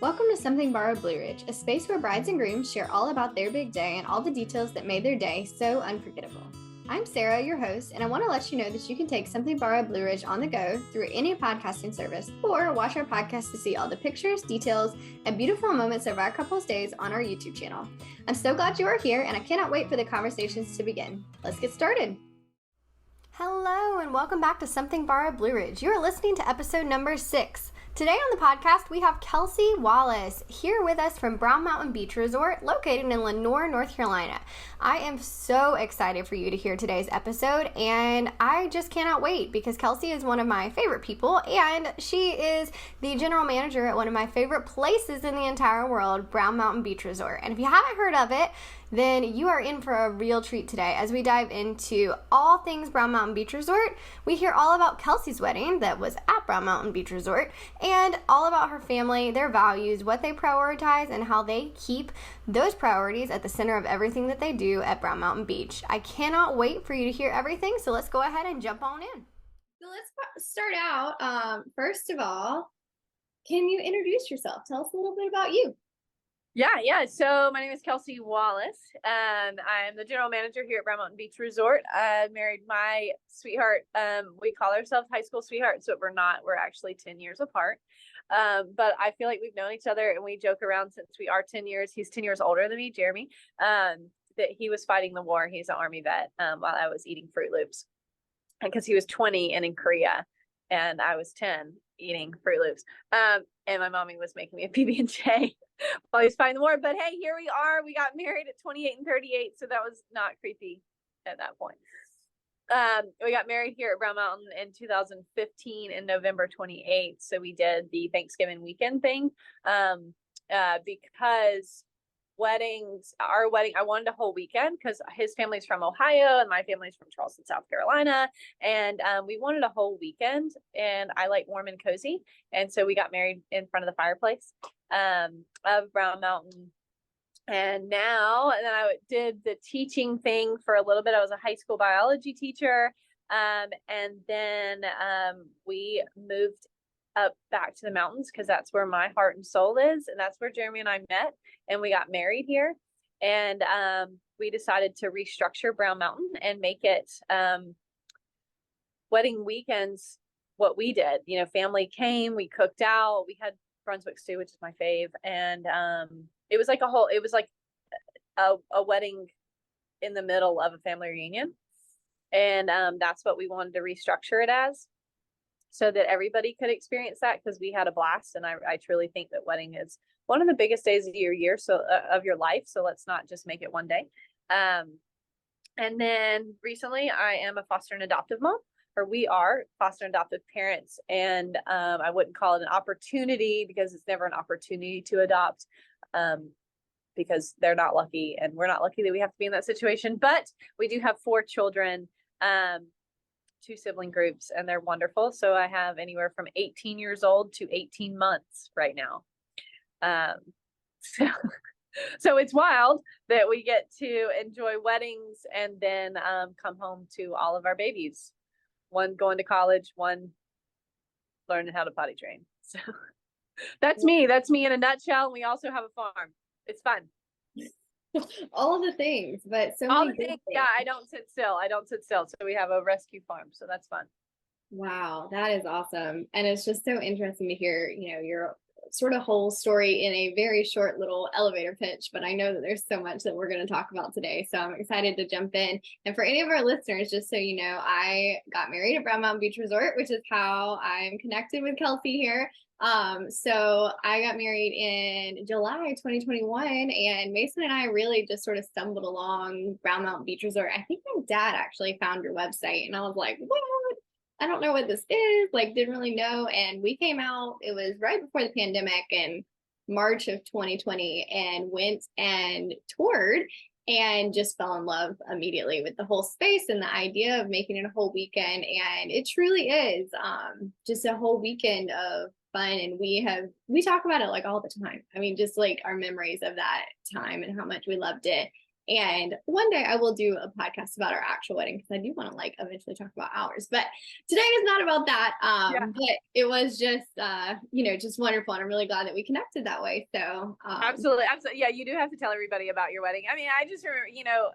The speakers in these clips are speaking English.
Welcome to Something Borrowed Blue Ridge, a space where brides and grooms share all about their big day and all the details that made their day so unforgettable. I'm Sarah, your host, and I want to let you know that you can take Something Borrowed Blue Ridge on the go through any podcasting service or watch our podcast to see all the pictures, details, and beautiful moments of our couple's days on our YouTube channel. I'm so glad you are here, and I cannot wait for the conversations to begin. Let's get started. Hello, and welcome back to Something Borrowed Blue Ridge. You are listening to episode number 6. Today on the podcast, we have Kelsey Wallace here with us from Brown Mountain Beach Resort, located in Lenoir, North Carolina. I am so excited for you to hear today's episode, and I just cannot wait because Kelsey is one of my favorite people, and she is the general manager at one of my favorite places in the entire world, Brown Mountain Beach Resort. And if you haven't heard of it, then you are in for a real treat today as we dive into all things Brown Mountain Beach Resort. We hear all about Kelsey's wedding that was at Brown Mountain Beach Resort and all about her family, their values, what they prioritize, and how they keep those priorities at the center of everything that they do at Brown Mountain Beach. I cannot wait for you to hear everything, so let's go ahead and jump on in. So let's start out. First of all, can you introduce yourself? Tell us a little bit about you. Yeah. So my name is Kelsey Wallace, and I'm the general manager here at Brown Mountain Beach Resort. I married my sweetheart. We call ourselves high school sweethearts, but we're not. We're actually 10 years apart. But I feel like we've known each other, and we joke around since we are 10 years. He's 10 years older than me, Jeremy, that he was fighting the war. He's an Army vet while I was eating Fruit Loops, because he was 20 and in Korea, and I was 10 eating Fruit Loops. And my mommy was making me a PB&J while he was fighting the war. But hey, here we are. We got married at 28 and 38, so that was not creepy at that point. We got married here at Brown Mountain in 2015 in November 28th. So we did the Thanksgiving weekend thing because our wedding, I wanted a whole weekend because his family's from Ohio and my family's from Charleston, South Carolina. And we wanted a whole weekend, and I like warm and cozy. And so we got married in front of the fireplace of Brown Mountain. And then I did the teaching thing for a little bit. I was a high school biology teacher. And then we moved up back to the mountains because that's where my heart and soul is. And that's where Jeremy and I met, and we got married here. And we decided to restructure Brown Mountain and make it wedding weekends what we did. You know, family came, we cooked out, we had Brunswick stew, which is my fave. And it was like a wedding in the middle of a family reunion. And that's what we wanted to restructure it as, so that everybody could experience that, because we had a blast. And I truly think that wedding is one of the biggest days of your year, so of your life. So let's not just make it one day. And then recently I am a foster and adoptive mom, or we are foster and adoptive parents. And I wouldn't call it an opportunity, because it's never an opportunity to adopt, because they're not lucky, and we're not lucky that we have to be in that situation. But we do have 4 children, 2 sibling groups, and they're wonderful. So I have anywhere from 18 years old to 18 months right now. So it's wild that we get to enjoy weddings and then come home to all of our babies, one going to college, one learning how to potty train. So that's me in a nutshell. And we also have a farm. It's fun. All of the things, but so all many the things. Yeah, I don't sit still. So we have a rescue farm, so that's fun. Wow, that is awesome. And it's just so interesting to hear, your sort of whole story in a very short little elevator pitch, but I know that there's so much that we're going to talk about today. So I'm excited to jump in. And for any of our listeners, just so you know, I got married at Brown Mountain Beach Resort, which is how I'm connected with Kelsey here. So I got married in July 2021, and Mason and I really just sort of stumbled along Brown Mountain Beach Resort. I think my dad actually found your website, and I was like, what? I don't know what this is, didn't really know. And we came out, it was right before the pandemic in March of 2020, and went and toured and just fell in love immediately with the whole space and the idea of making it a whole weekend. And it truly is just a whole weekend of fun. And we talk about it all the time. I mean, just our memories of that time and how much we loved it. And one day I will do a podcast about our actual wedding because I do want to like eventually talk about ours. But today is not about that. But it was just just wonderful. And I'm really glad that we connected that way. So absolutely. Yeah, you do have to tell everybody about your wedding. I mean, I just remember,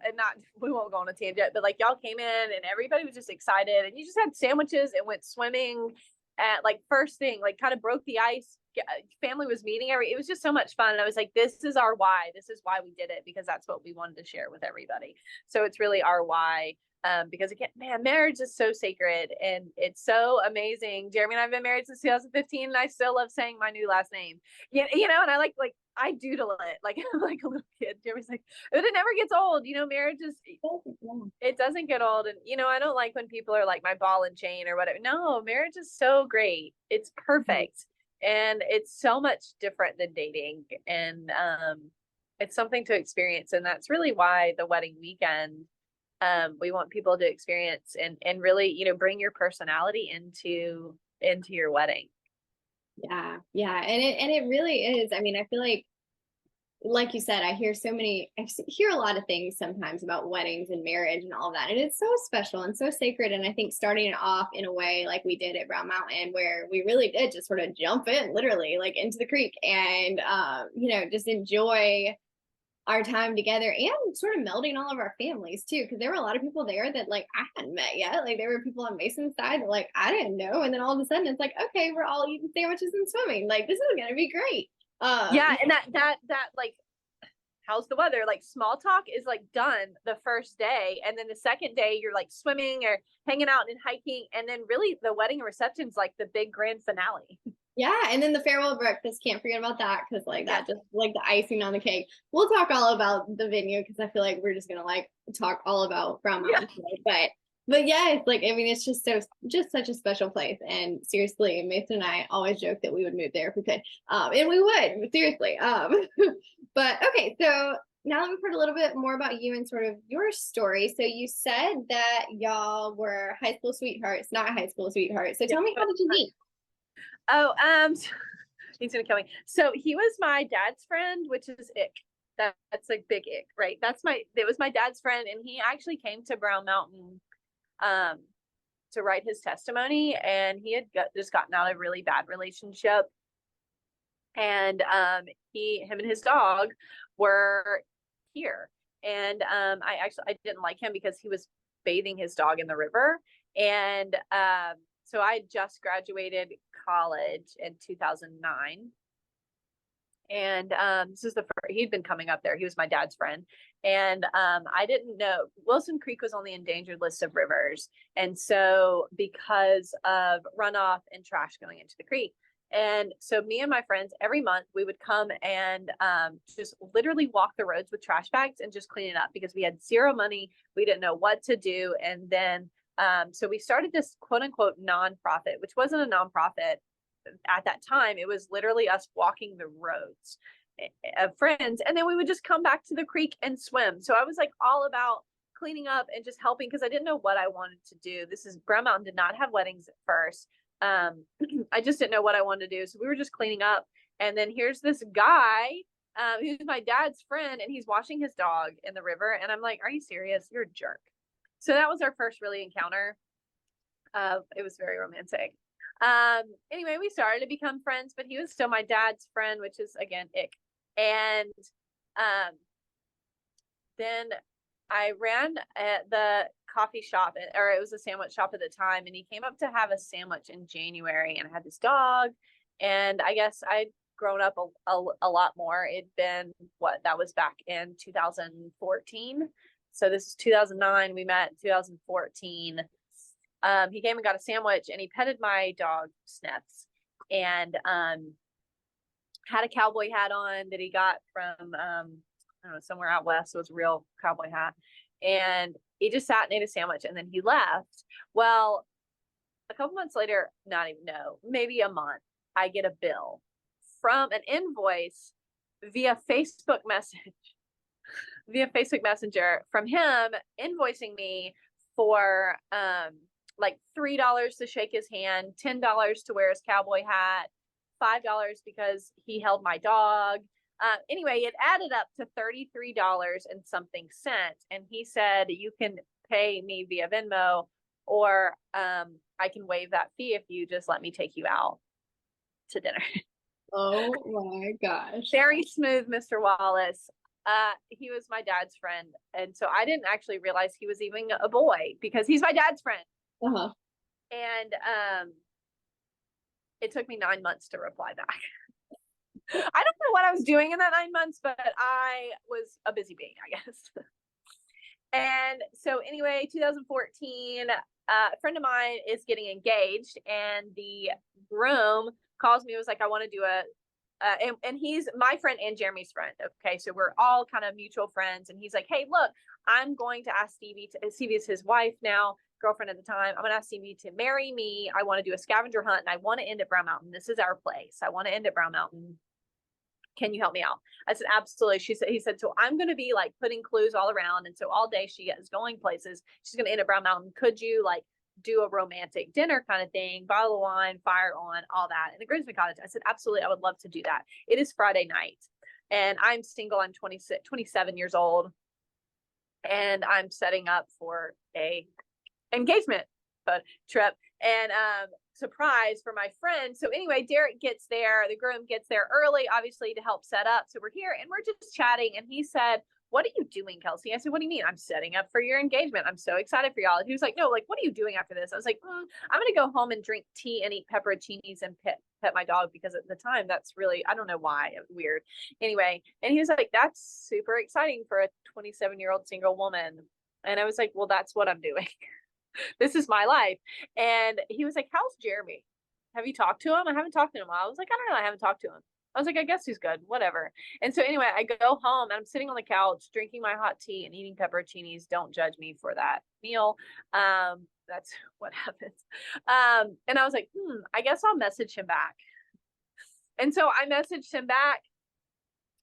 and not we won't go on a tangent, but like y'all came in and everybody was just excited and you just had sandwiches and went swimming at like first thing, like kind of broke the ice. Family was meeting it was just so much fun. And I was like, this is our why. This is why we did it, because that's what we wanted to share with everybody. So it's really our why. Because again, man, marriage is so sacred and it's so amazing. Jeremy and I have been married since 2015 and I still love saying my new last name. And I like I doodle it like I'm like a little kid. Jeremy's like, but it never gets old. Marriage is, it doesn't get old. And I don't like when people are like my ball and chain or whatever. No, marriage is so great. It's perfect. And it's so much different than dating. And it's something to experience. And that's really why the wedding weekend, we want people to experience and really, bring your personality into your wedding. Yeah. And it really is. I mean, I feel like you said, I hear a lot of things sometimes about weddings and marriage and all of that. And it's so special and so sacred. And I think starting it off in a way like we did at Brown Mountain, where we really did just sort of jump in literally like into the creek and, just enjoy our time together and sort of melding all of our families too. Cause there were a lot of people there that like I hadn't met yet. Like there were people on Mason's side that like I didn't know. And then all of a sudden it's like, okay, we're all eating sandwiches and swimming. Like this is going to be great. And that like, how's the weather? Like small talk is like done the first day. And then the second day you're like swimming or hanging out and hiking. And then really the wedding reception's like the big grand finale. Yeah. And then the farewell breakfast, can't forget about that. Cause like that just like the icing on the cake. We'll talk all about the venue because I feel like we're just going to like talk all about Brown Mountain today. But yeah, it's like, I mean, it's just such a special place. And seriously, Mason and I always joke that we would move there if we could. And we would, seriously. But okay, so now let me heard a little bit more about you and sort of your story. So you said that y'all were high school sweethearts, not high school sweethearts. So tell me, how did you meet? Oh, he's gonna kill me. So he was my dad's friend, which is ick. That's like big ick, right? It was my dad's friend, and he actually came to Brown Mountain to write his testimony, and he had just gotten out of a really bad relationship. And him and his dog were here. And I didn't like him because he was bathing his dog in the river. And so I just graduated college in 2009. And this is he'd been coming up there. He was my dad's friend. And I didn't know Wilson Creek was on the endangered list of rivers. And so because of runoff and trash going into the creek. And so me and my friends, every month we would come and just literally walk the roads with trash bags and just clean it up because we had zero money. We didn't know what to do. And then so we started this quote unquote nonprofit, which wasn't a nonprofit at that time. It was literally us walking the roads of friends. And then we would just come back to the creek and swim. So I was like all about cleaning up and just helping because I didn't know what I wanted to do. Brown Mountain did not have weddings at first. I just didn't know what I wanted to do. So we were just cleaning up. And then here's this guy who's my dad's friend, and he's washing his dog in the river. And I'm like, are you serious? You're a jerk. So that was our first really encounter. It was very romantic. Anyway, we started to become friends, but he was still my dad's friend, which is again ick. And then I ran at the coffee shop, or it was a sandwich shop at the time, and he came up to have a sandwich in January, and I had this dog, and I guess I'd grown up a lot more. It'd been that was back in 2014. So this is 2009. We met in 2014. He came and got a sandwich, and he petted my dog Sniffs, and had a cowboy hat on that he got from I don't know, somewhere out west. So it was a real cowboy hat, and he just sat and ate a sandwich, and then he left. Well, a couple months later, maybe a month, I get a bill from an invoice via Facebook Messenger from him invoicing me for like $3 to shake his hand, $10 to wear his cowboy hat, $5 because he held my dog, Anyway, it added up to $33 and something cents. And he said, you can pay me via Venmo, or I can waive that fee if you just let me take you out to dinner. Oh my gosh. Very smooth, Mr. Wallace. He was my dad's friend. And so I didn't actually realize he was even a boy because he's my dad's friend. Uh-huh. And it took me 9 months to reply back. I don't know what I was doing in that 9 months, but I was a busy bee, I guess. And so anyway, 2014, a friend of mine is getting engaged, and the groom calls me, was like, I want to do and he's my friend and Jeremy's friend. Okay. So we're all kind of mutual friends. And he's like, hey, look, I'm going to ask Stevie is his wife now, girlfriend at the time. I'm going to ask Stevie to marry me. I want to do a scavenger hunt, and I want to end at Brown Mountain. This is our place. I want to end at Brown Mountain. Can you help me out? I said, absolutely. He said, so I'm going to be like putting clues all around. And so all day she is going places. She's going to end at Brown Mountain. Could you like do a romantic dinner kind of thing, bottle of wine, fire on, all that in the groomsmen cottage? I said, absolutely. I would love to do that. It is Friday night, and I'm single. I'm 27 years old, and I'm setting up for a engagement trip, and surprise for my friend. So anyway, Derek gets there, the groom gets there early, obviously, to help set up. So we're here and we're just chatting, and he said, what are you doing, Kelsey? I said, what do you mean? I'm setting up for your engagement. I'm so excited for y'all. And he was like, no, like, what are you doing after this? I was like, I'm going to go home and drink tea and eat pepperoncinis and pet my dog, because at the time, that's really, I don't know why, weird. Anyway, and he was like, that's super exciting for a 27-year-old single woman. And I was like, well, that's what I'm doing. This is my life. And he was like, how's Jeremy? Have you talked to him? I haven't talked to him. I was like, I don't know. I haven't talked to him. I was like, I guess he's good, whatever. And so anyway, I go home and I'm sitting on the couch drinking my hot tea and eating pepperoncinis. Don't judge me for that meal. That's what happens. And I was like, I guess I'll message him back. And so I messaged him back,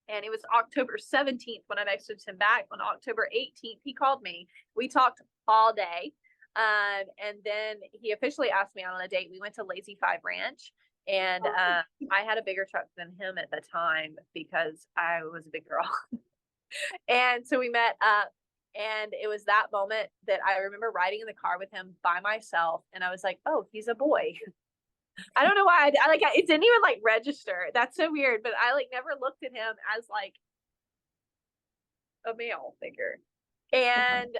and it was October 17th when I messaged him back. On October 18th, he called me. We talked all day. And then he officially asked me out on a date. We went to Lazy Five Ranch, and I had a bigger truck than him at the time because I was a big girl. And so we met up, and it was that moment that I remember riding in the car with him by myself, and I was like, oh, he's a boy. I don't know why I like, it didn't even like register. That's so weird, but I like never looked at him as like a male figure. And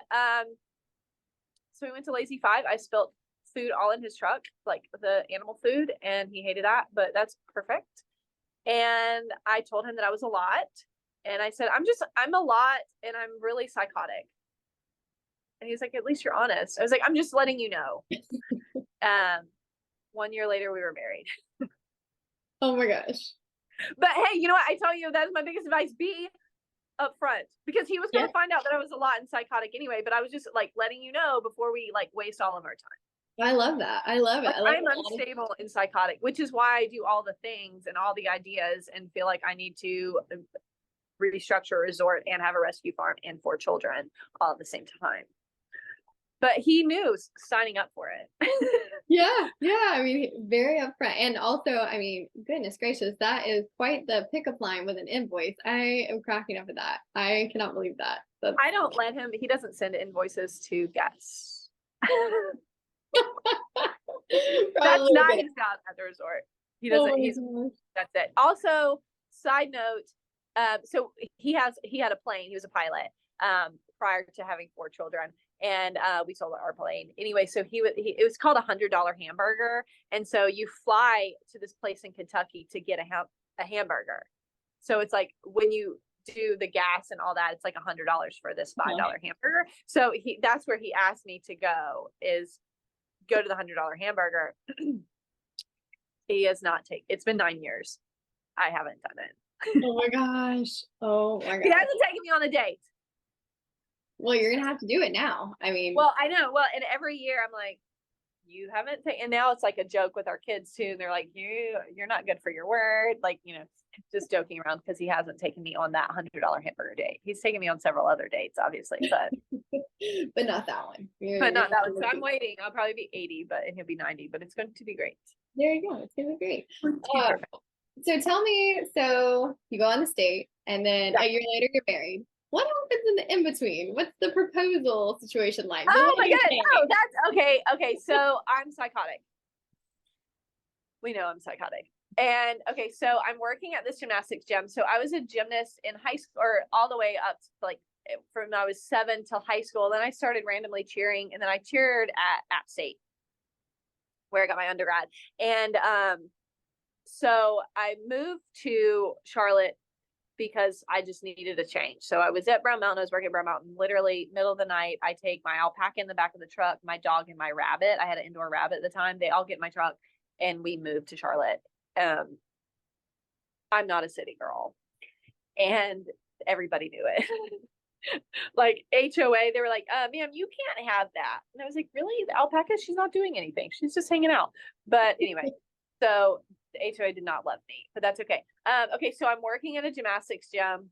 so we went to Lazy Five. I spilled food all in his truck, like the animal food, and he hated that, but that's perfect. And I told him that I was a lot, and I said, I'm a lot, and I'm really psychotic. And he's like, at least you're honest. I was like, I'm just letting you know. 1 year later, we were married. Oh my gosh. But hey, you know what? I tell you, that's my biggest advice. Be upfront, because he was going to find out that I was a lot and psychotic anyway, but I was just like letting you know before we like waste all of our time. I love that. I love it. I'm unstable and psychotic, which is why I do all the things and all the ideas and feel like I need to restructure a resort and have a rescue farm and 4 children all at the same time. But he knew signing up for it. Yeah. I mean, very upfront. And also, I mean, goodness gracious, that is quite the pickup line with an invoice. I am cracking up at that. I cannot believe that. I don't let him, he doesn't send invoices to guests. That's not his job at the resort. He doesn't, that's it. Also, side note, so he had a plane. He was a pilot prior to having 4 children. And we sold our plane anyway. So it was called $100 hamburger. And so you fly to this place in Kentucky to get a hamburger. So it's like when you do the gas and all that, it's like $100 for this $5 hamburger. So that's where he asked me to go to the $100 hamburger. He has not it's been 9 years. I haven't done it. Oh my gosh. He hasn't taken me on a date. Well, you're gonna have to do it now. I mean, well, I know. Well, and every year I'm like, you haven't taken. And now it's like a joke with our kids too. They're like, you're not good for your word. Like, just joking around, because he hasn't taken me on that $100 hamburger date. He's taken me on several other dates, obviously, but but not that one. But not that one. So I'm waiting. I'll probably be 80, and he'll be 90. But it's going to be great. There you go. It's gonna be great. So tell me, so you go on the date and then Yeah. a year later you're married. What happens in the in between? What's the proposal situation like? The Oh my wedding God. Oh, cake. that's okay. Okay. So I'm psychotic. We know I'm psychotic. And okay, so I'm working at this gymnastics gym. So I was a gymnast in high school, or all the way up to like from I was 7 till high school. Then I started randomly cheering, and then I cheered at App State, where I got my undergrad. And so I moved to Charlotte because I just needed a change. So I was at Brown Mountain. I was working at Brown Mountain. Literally, middle of the night, I take my alpaca in the back of the truck, my dog, and my rabbit. I had an indoor rabbit at the time. They all get in my truck, and we moved to Charlotte. I'm not a city girl, and everybody knew it. Like HOA, they were like, ma'am, you can't have that. And I was like, really? The alpaca? She's not doing anything. She's just hanging out. But anyway, so the HOA did not love me, but that's okay. Okay, so I'm working at a gymnastics gym,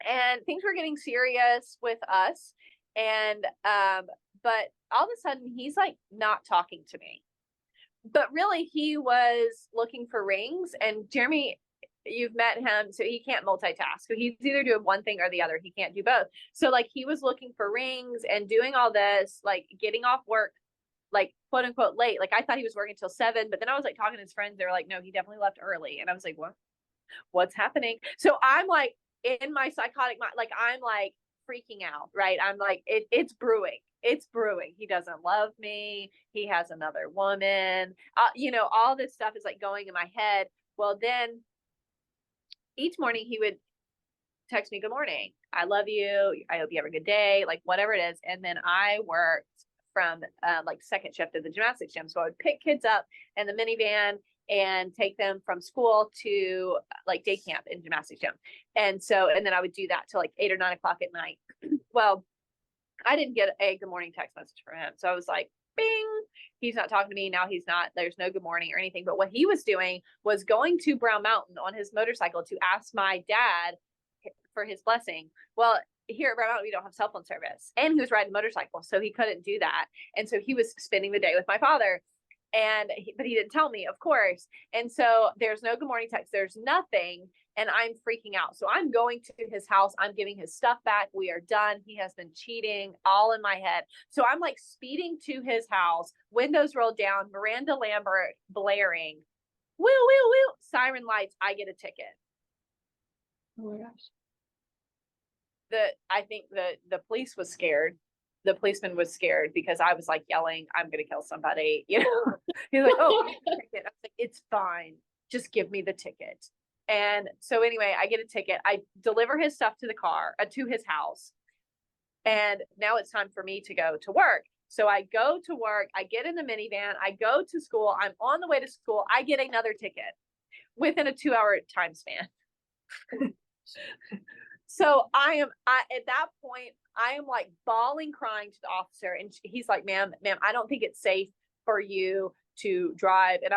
and things were getting serious with us. And but all of a sudden he's like not talking to me. But really he was looking for rings, and Jeremy, you've met him, so he can't multitask. So he's either doing one thing or the other. He can't do both. So like he was looking for rings and doing all this, like getting off work, like quote unquote late. Like I thought he was working till 7, but then I was like talking to his friends. They were like, no, he definitely left early. And I was like, what's happening? So I'm like in my psychotic mind, like I'm like freaking out, right? I'm like, it's brewing. It's brewing. He doesn't love me. He has another woman. All this stuff is like going in my head. Well, then each morning he would text me, good morning. I love you. I hope you have a good day, like whatever it is. And then I worked from like second shift at the gymnastics gym. So I would pick kids up in the minivan and take them from school to like day camp in gymnastics gym. And then I would do that till like 8 or 9 o'clock at night. Well, I didn't get a good morning text message from him. So I was like, bing, he's not talking to me. Now he's not, there's no good morning or anything. But what he was doing was going to Brown Mountain on his motorcycle to ask my dad for his blessing. Well, here at Brown Mountain, we don't have cell phone service. And he was riding a motorcycle, so he couldn't do that. And so he was spending the day with my father. But he didn't tell me, of course. And so there's no good morning text. There's nothing. And I'm freaking out. So I'm going to his house. I'm giving his stuff back. We are done. He has been cheating, all in my head. So I'm like speeding to his house, windows rolled down, Miranda Lambert blaring, woo, woo, woo, siren lights. I get a ticket. Oh my gosh. I think the police was scared. The policeman was scared because I was like yelling, I'm going to kill somebody. He's like, oh, I was like, it's fine. Just give me the ticket. And so anyway, I get a ticket. I deliver his stuff to the car, to his house. And now it's time for me to go to work. So I go to work. I get in the minivan. I go to school. I'm on the way to school. I get another ticket within a 2-hour time span. So at that point, I am like bawling, crying to the officer. And he's like, ma'am, I don't think it's safe for you to drive. And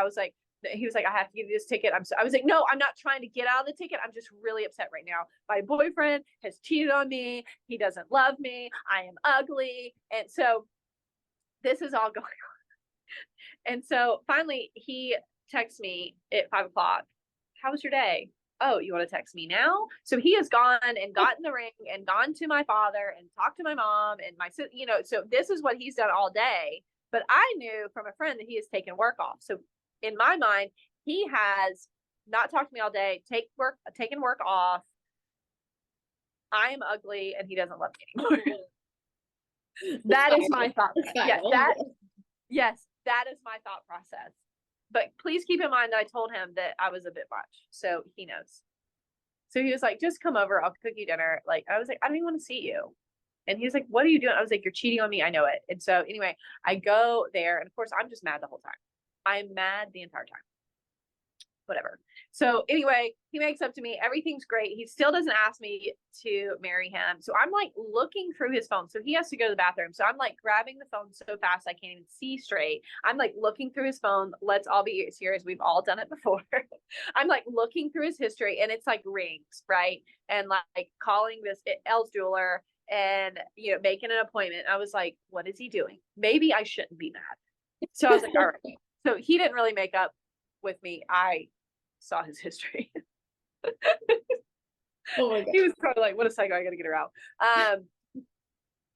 he was like, I have to give you this ticket. I was like, no, I'm not trying to get out of the ticket. I'm just really upset right now. My boyfriend has cheated on me. He doesn't love me. I am ugly. And so this is all going on. And so finally he texts me at 5 o'clock. How was your day? Oh, you want to text me now? So he has gone and gotten the ring and gone to my father and talked to my mom and my sister, so this is what he's done all day. But I knew from a friend that he has taken work off. So in my mind, he has not talked to me all day, taken work off. I am ugly and he doesn't love me anymore. That is my thought. Yes, that is my thought process. But please keep in mind that I told him that I was a bit much, so he knows. So he was like, just come over, I'll cook you dinner. Like, I was like, I don't even want to see you. And he was like, what are you doing? I was like, you're cheating on me. I know it. And so anyway, I go there, and of course I'm just mad the whole time. I'm mad the entire time. Whatever. So anyway, he makes up to me. Everything's great. He still doesn't ask me to marry him. So I'm like looking through his phone. So he has to go to the bathroom. So I'm like grabbing the phone so fast I can't even see straight. I'm like looking through his phone. Let's all be serious. We've all done it before. I'm like looking through his history, and it's like rings, right? And like calling this Elle's jeweler and making an appointment. I was like, what is he doing? Maybe I shouldn't be mad. So I was like, all right. So he didn't really make up with me. I saw his history. Oh my God. He was probably like, what a psycho, I gotta get her out.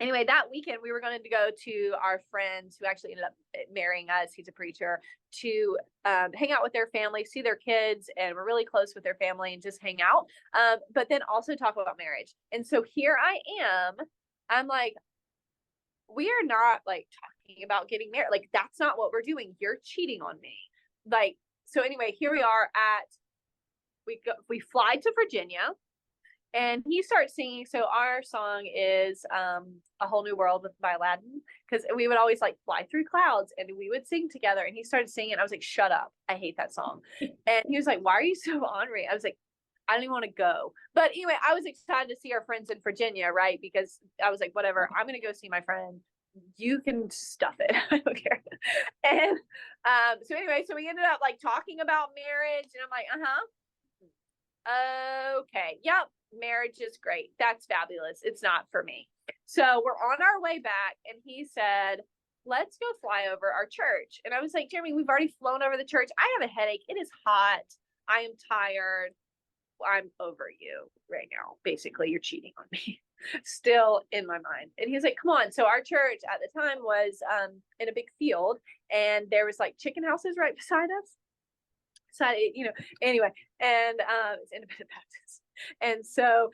Anyway, that weekend we were going to go to our friends who actually ended up marrying us. He's a preacher, to hang out with their family, see their kids, and we're really close with their family and just hang out. But then also talk about marriage. And so here I am. I'm like, we are not like talking about getting married. Like, that's not what we're doing. You're cheating on me. Like, so anyway, here we are we fly to Virginia. And he starts singing. So our song is A Whole New World by Aladdin, because we would always like fly through clouds and we would sing together. And he started singing. I was like, shut up. I hate that song. And he was like, why are you so ornery? I was like, I don't even want to go. But anyway, I was excited to see our friends in Virginia, right? Because I was like, whatever, I'm going to go see my friend. You can stuff it. I don't care. And so anyway, so we ended up like talking about marriage. And I'm like, okay, yep, marriage is great. That's fabulous. It's not for me. So we're on our way back, and he said, let's go fly over our church. And I was like, Jeremy, we've already flown over the church. I have a headache. It is hot. I am tired. I'm over you right now. Basically, you're cheating on me. Still in my mind. And he's like, come on. So our church at the time was in a big field, and there was like chicken houses right beside us. So, anyway, and it's Independent Baptist. And so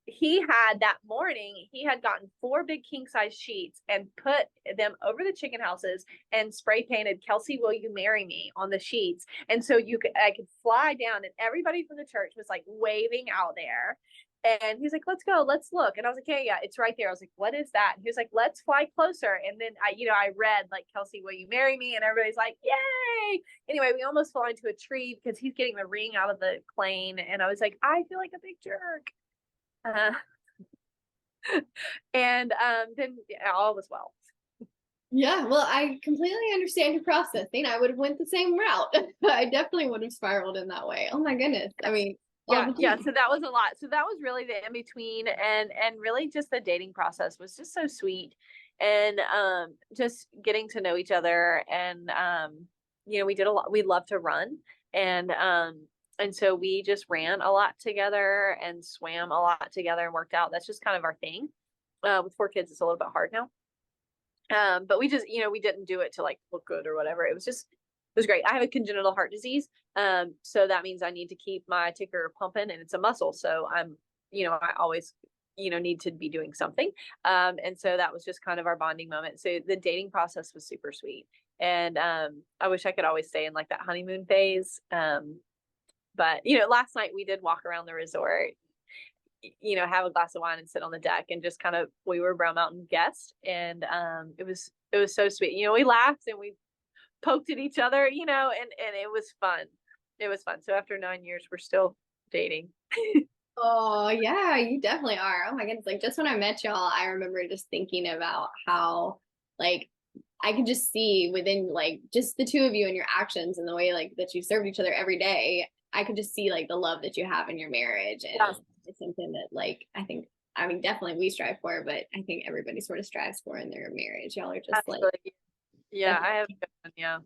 he had that morning, he had gotten 4 big king size sheets and put them over the chicken houses and spray painted "Kelsey, will you marry me" on the sheets. And so I could fly down, and everybody from the church was like waving out there. And he's like, let's go, let's look. And I was like, yeah, it's right there. I was like, what is that? And he was like, let's fly closer. And then I read like, Kelsey, will you marry me? And everybody's like, yay. Anyway, we almost fell into a tree because he's getting the ring out of the plane. And I was like, I feel like a big jerk. And then all was well. Yeah, well, I completely understand your processing. I would have went the same route. I definitely would have spiraled in that way. Oh my goodness. I mean, yeah. So that was a lot. So that was really the in between, and really just the dating process was just so sweet, and just getting to know each other, and we did a lot. We love to run, and so we just ran a lot together and swam a lot together and worked out. That's just kind of our thing. With 4 kids, it's a little bit hard now. But we just, we didn't do it to like look good or whatever. It was great. I have a congenital heart disease. So that means I need to keep my ticker pumping, and it's a muscle. So I'm, I always, need to be doing something. And so that was just kind of our bonding moment. So the dating process was super sweet. And I wish I could always stay in like that honeymoon phase. But, last night we did walk around the resort, have a glass of wine and sit on the deck, and just kind of, we were Brown Mountain guests, and it was so sweet. We laughed and we poked at each other, and it was fun. It was fun. So after 9 years, we're still dating. Oh yeah, you definitely are. Oh my goodness. Like, just when I met y'all, I remember just thinking about how like I could just see within like just the 2 of you and your actions and the way like that you served each other every day. I could just see like the love that you have in your marriage, and Yeah. it's something that like I mean definitely we strive for, but I think everybody sort of strives for in their marriage. Y'all are just Absolutely. like, Yeah, I have a good one. Yeah.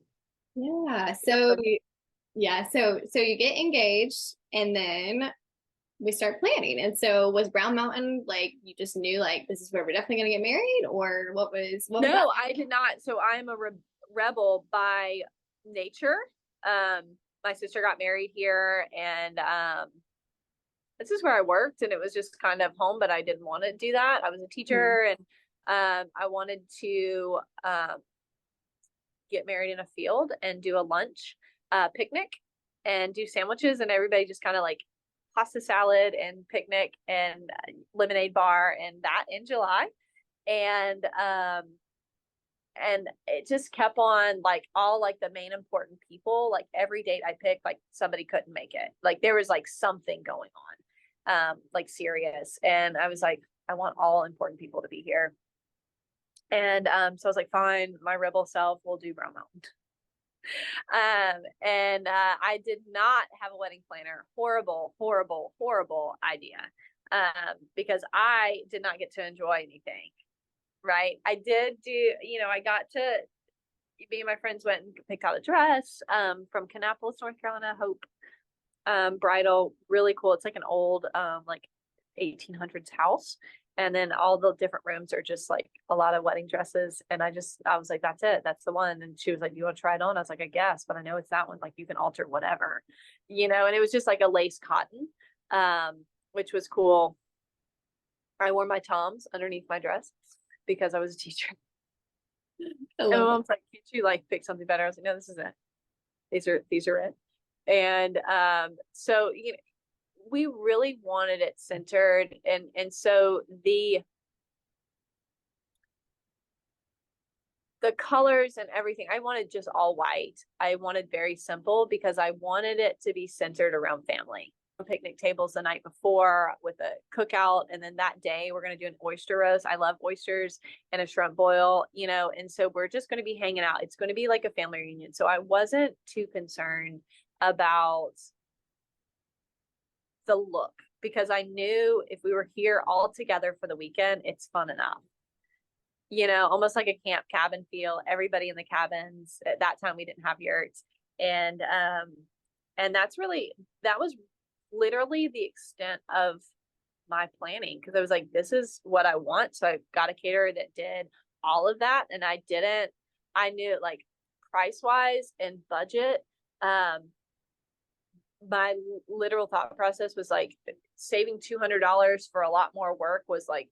yeah. So yeah, so you get engaged, and then we start planning. And so was Brown Mountain like you just knew like this is where we're definitely going to get married, or what was No, that? I did not. So I'm a rebel by nature. My sister got married here, and this is where I worked, and it was just kind of home, but I didn't want to do that. I was a teacher, and I wanted to get married in a field and do a lunch picnic and do sandwiches, and everybody just kind of like pasta salad and picnic and lemonade bar, and that in July. And it just kept on like all like the main important people, like every date I picked, like somebody couldn't make it. Like there was like something going on, like serious. And I was like, I want all important people to be here. And so I was like, fine, my rebel self will do Brown Mountain. And I did not have a wedding planner. Horrible idea. Because I did not get to enjoy anything. Right. I did do, I got to, me and my friends went and picked out a dress, from Kannapolis, North Carolina, Hope. bridal, really cool. It's like an old, like 1800s house. And then all the different rooms are just like a lot of wedding dresses. And I was like, that's it. That's the one. And she was like, you want to try it on? I was like, I guess, but I know it's that one. Like you can alter whatever, and it was just like a lace cotton, which was cool. I wore my Toms underneath my dress because I was a teacher. And my mom's like, can't you like pick something better? I was like, no, this is it. These are it. And so we really wanted it centered, and so the colors and everything, I wanted just all white. I wanted very simple because I wanted it to be centered around family. Picnic tables the night before with a cookout, and then that day we're going to do an oyster roast. I love oysters and a shrimp boil, and so we're just going to be hanging out. It's going to be like a family reunion. So I wasn't too concerned about the look because I knew if we were here all together for the weekend, it's fun enough. Almost like a camp cabin feel. Everybody in the cabins. At that time we didn't have yurts, and that was literally the extent of my planning, because I was like, this is what I want. So I got a caterer that did all of that, and I knew like price wise and budget. My literal thought process was like saving $200 for a lot more work was like,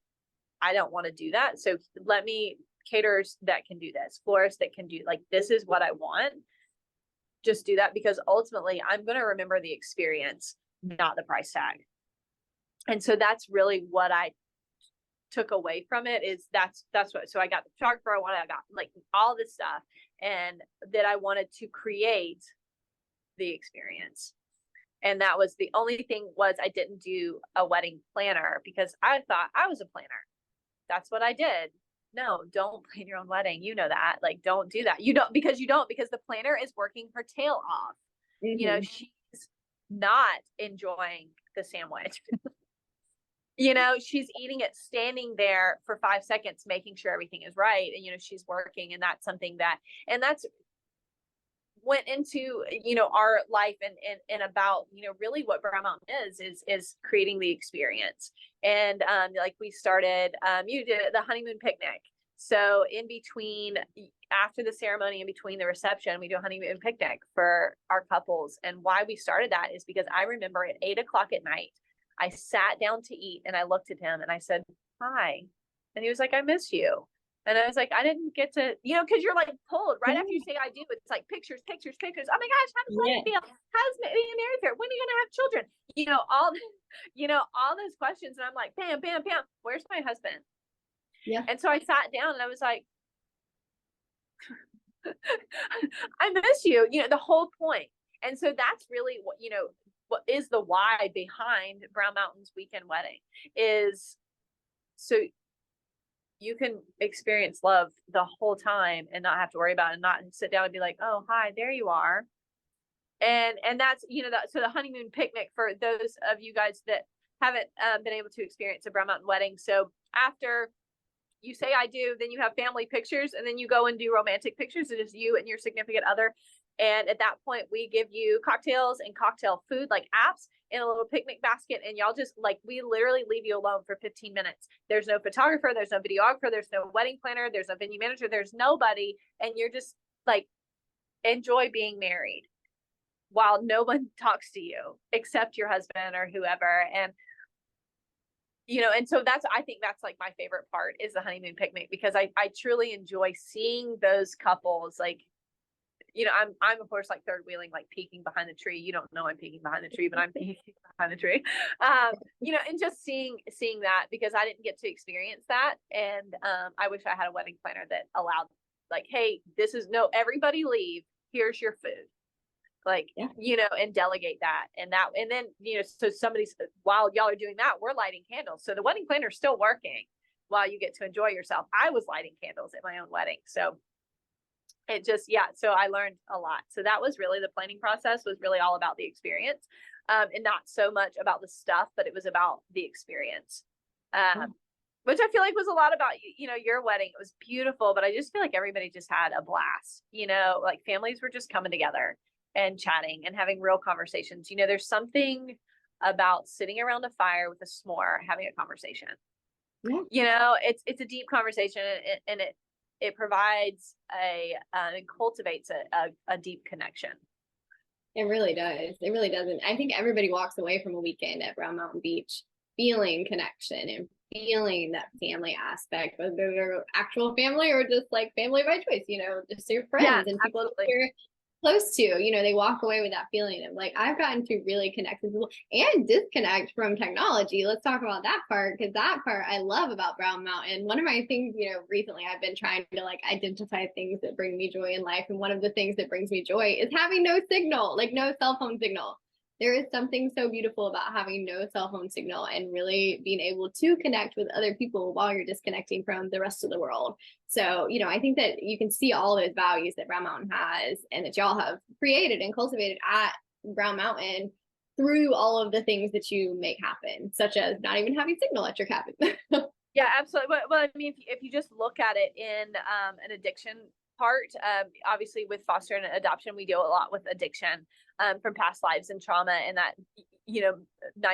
I don't want to do that. So let me caterers that can do this, florists that can do, like, this is what I want. Just do that, because ultimately I'm going to remember the experience, not the price tag. And so that's really what I took away from it, is that's what, so I got the photographer I wanted, I got like all this stuff, and that I wanted to create the experience. And that was the only thing, was I didn't do a wedding planner because I thought I was a planner. That's what I did. No, don't plan your own wedding. You know that. Like, don't do that. You don't, because the planner is working her tail off. Mm-hmm. She's not enjoying the sandwich. She's eating it standing there for 5 seconds, making sure everything is right. And, she's working, and that's something that's went into, our life and about, really what Brown Mountain is creating the experience. And like we started, you did the honeymoon picnic. So in between, after the ceremony, in between the reception, we do a honeymoon picnic for our couples. And why we started that is because I remember at 8:00 at night, I sat down to eat and I looked at him and I said, hi. And he was like, I miss you. And I was like, I didn't get to, because you're like pulled right after you say I do. It's like pictures. Oh my gosh, how does wedding feel? How's being married there? When are you gonna have children? All those questions. And I'm like, bam, bam, bam. Where's my husband? Yeah. And so I sat down and I was like, I miss you. The whole point. And so that's really what is the why behind Brown Mountain's weekend wedding, is so you can experience love the whole time and not have to worry about it, and not sit down and be like, oh, hi, there you are. And that's, so the honeymoon picnic, for those of you guys that haven't been able to experience a Brown Mountain wedding. So after you say I do, then you have family pictures, and then you go and do romantic pictures. It is you and your significant other. And at that point, we give you cocktails and cocktail food, like apps, in a little picnic basket. And y'all just we literally leave you alone for 15 minutes. There's no photographer, there's no videographer, there's no wedding planner, there's no venue manager, there's nobody. And you're just like, enjoy being married while no one talks to you except your husband or whoever. And and so I think that's like my favorite part, is the honeymoon picnic, because I truly enjoy seeing those couples, like, I'm of course like third wheeling, like peeking behind the tree. You don't know I'm peeking behind the tree, but I'm peeking behind the tree. And just seeing that, because I didn't get to experience that. And I wish I had a wedding planner that allowed, like, hey, everybody leave. Here's your food. Like, and delegate that. And then, so while y'all are doing that, we're lighting candles. So the wedding planner is still working while you get to enjoy yourself. I was lighting candles at my own wedding. So it just, so I learned a lot. So that was really, the planning process was really all about the experience, and not so much about the stuff, but it was about the experience, which I feel like was a lot about, your wedding. It was beautiful, but I just feel like everybody just had a blast, like families were just coming together. and chatting and having real conversations. There's something about sitting around a fire with a s'more, having a conversation. Yeah. It's a deep conversation, and it provides it cultivates a deep connection. It really does. It really does. And I think everybody walks away from a weekend at Brown Mountain Beach feeling connection and feeling that family aspect, whether they're actual family or just like family by choice, just your friends and people that you're close to, they walk away with that feeling of like, I've gotten to really connect with people and disconnect from technology. Let's talk about that part, because that part I love about Brown Mountain. One of my things, recently I've been trying to like identify things that bring me joy in life. And one of the things that brings me joy is having no signal, like no cell phone signal. There is something so beautiful about having no cell phone signal and really being able to connect with other people while you're disconnecting from the rest of the world. So, I think that you can see all those values that Brown Mountain has and that y'all have created and cultivated at Brown Mountain through all of the things that you make happen, such as not even having signal at your cabin. Yeah, absolutely. Well, I mean, if you just look at it in an addiction part, obviously with foster and adoption, we deal a lot with addiction from past lives and trauma, and that 9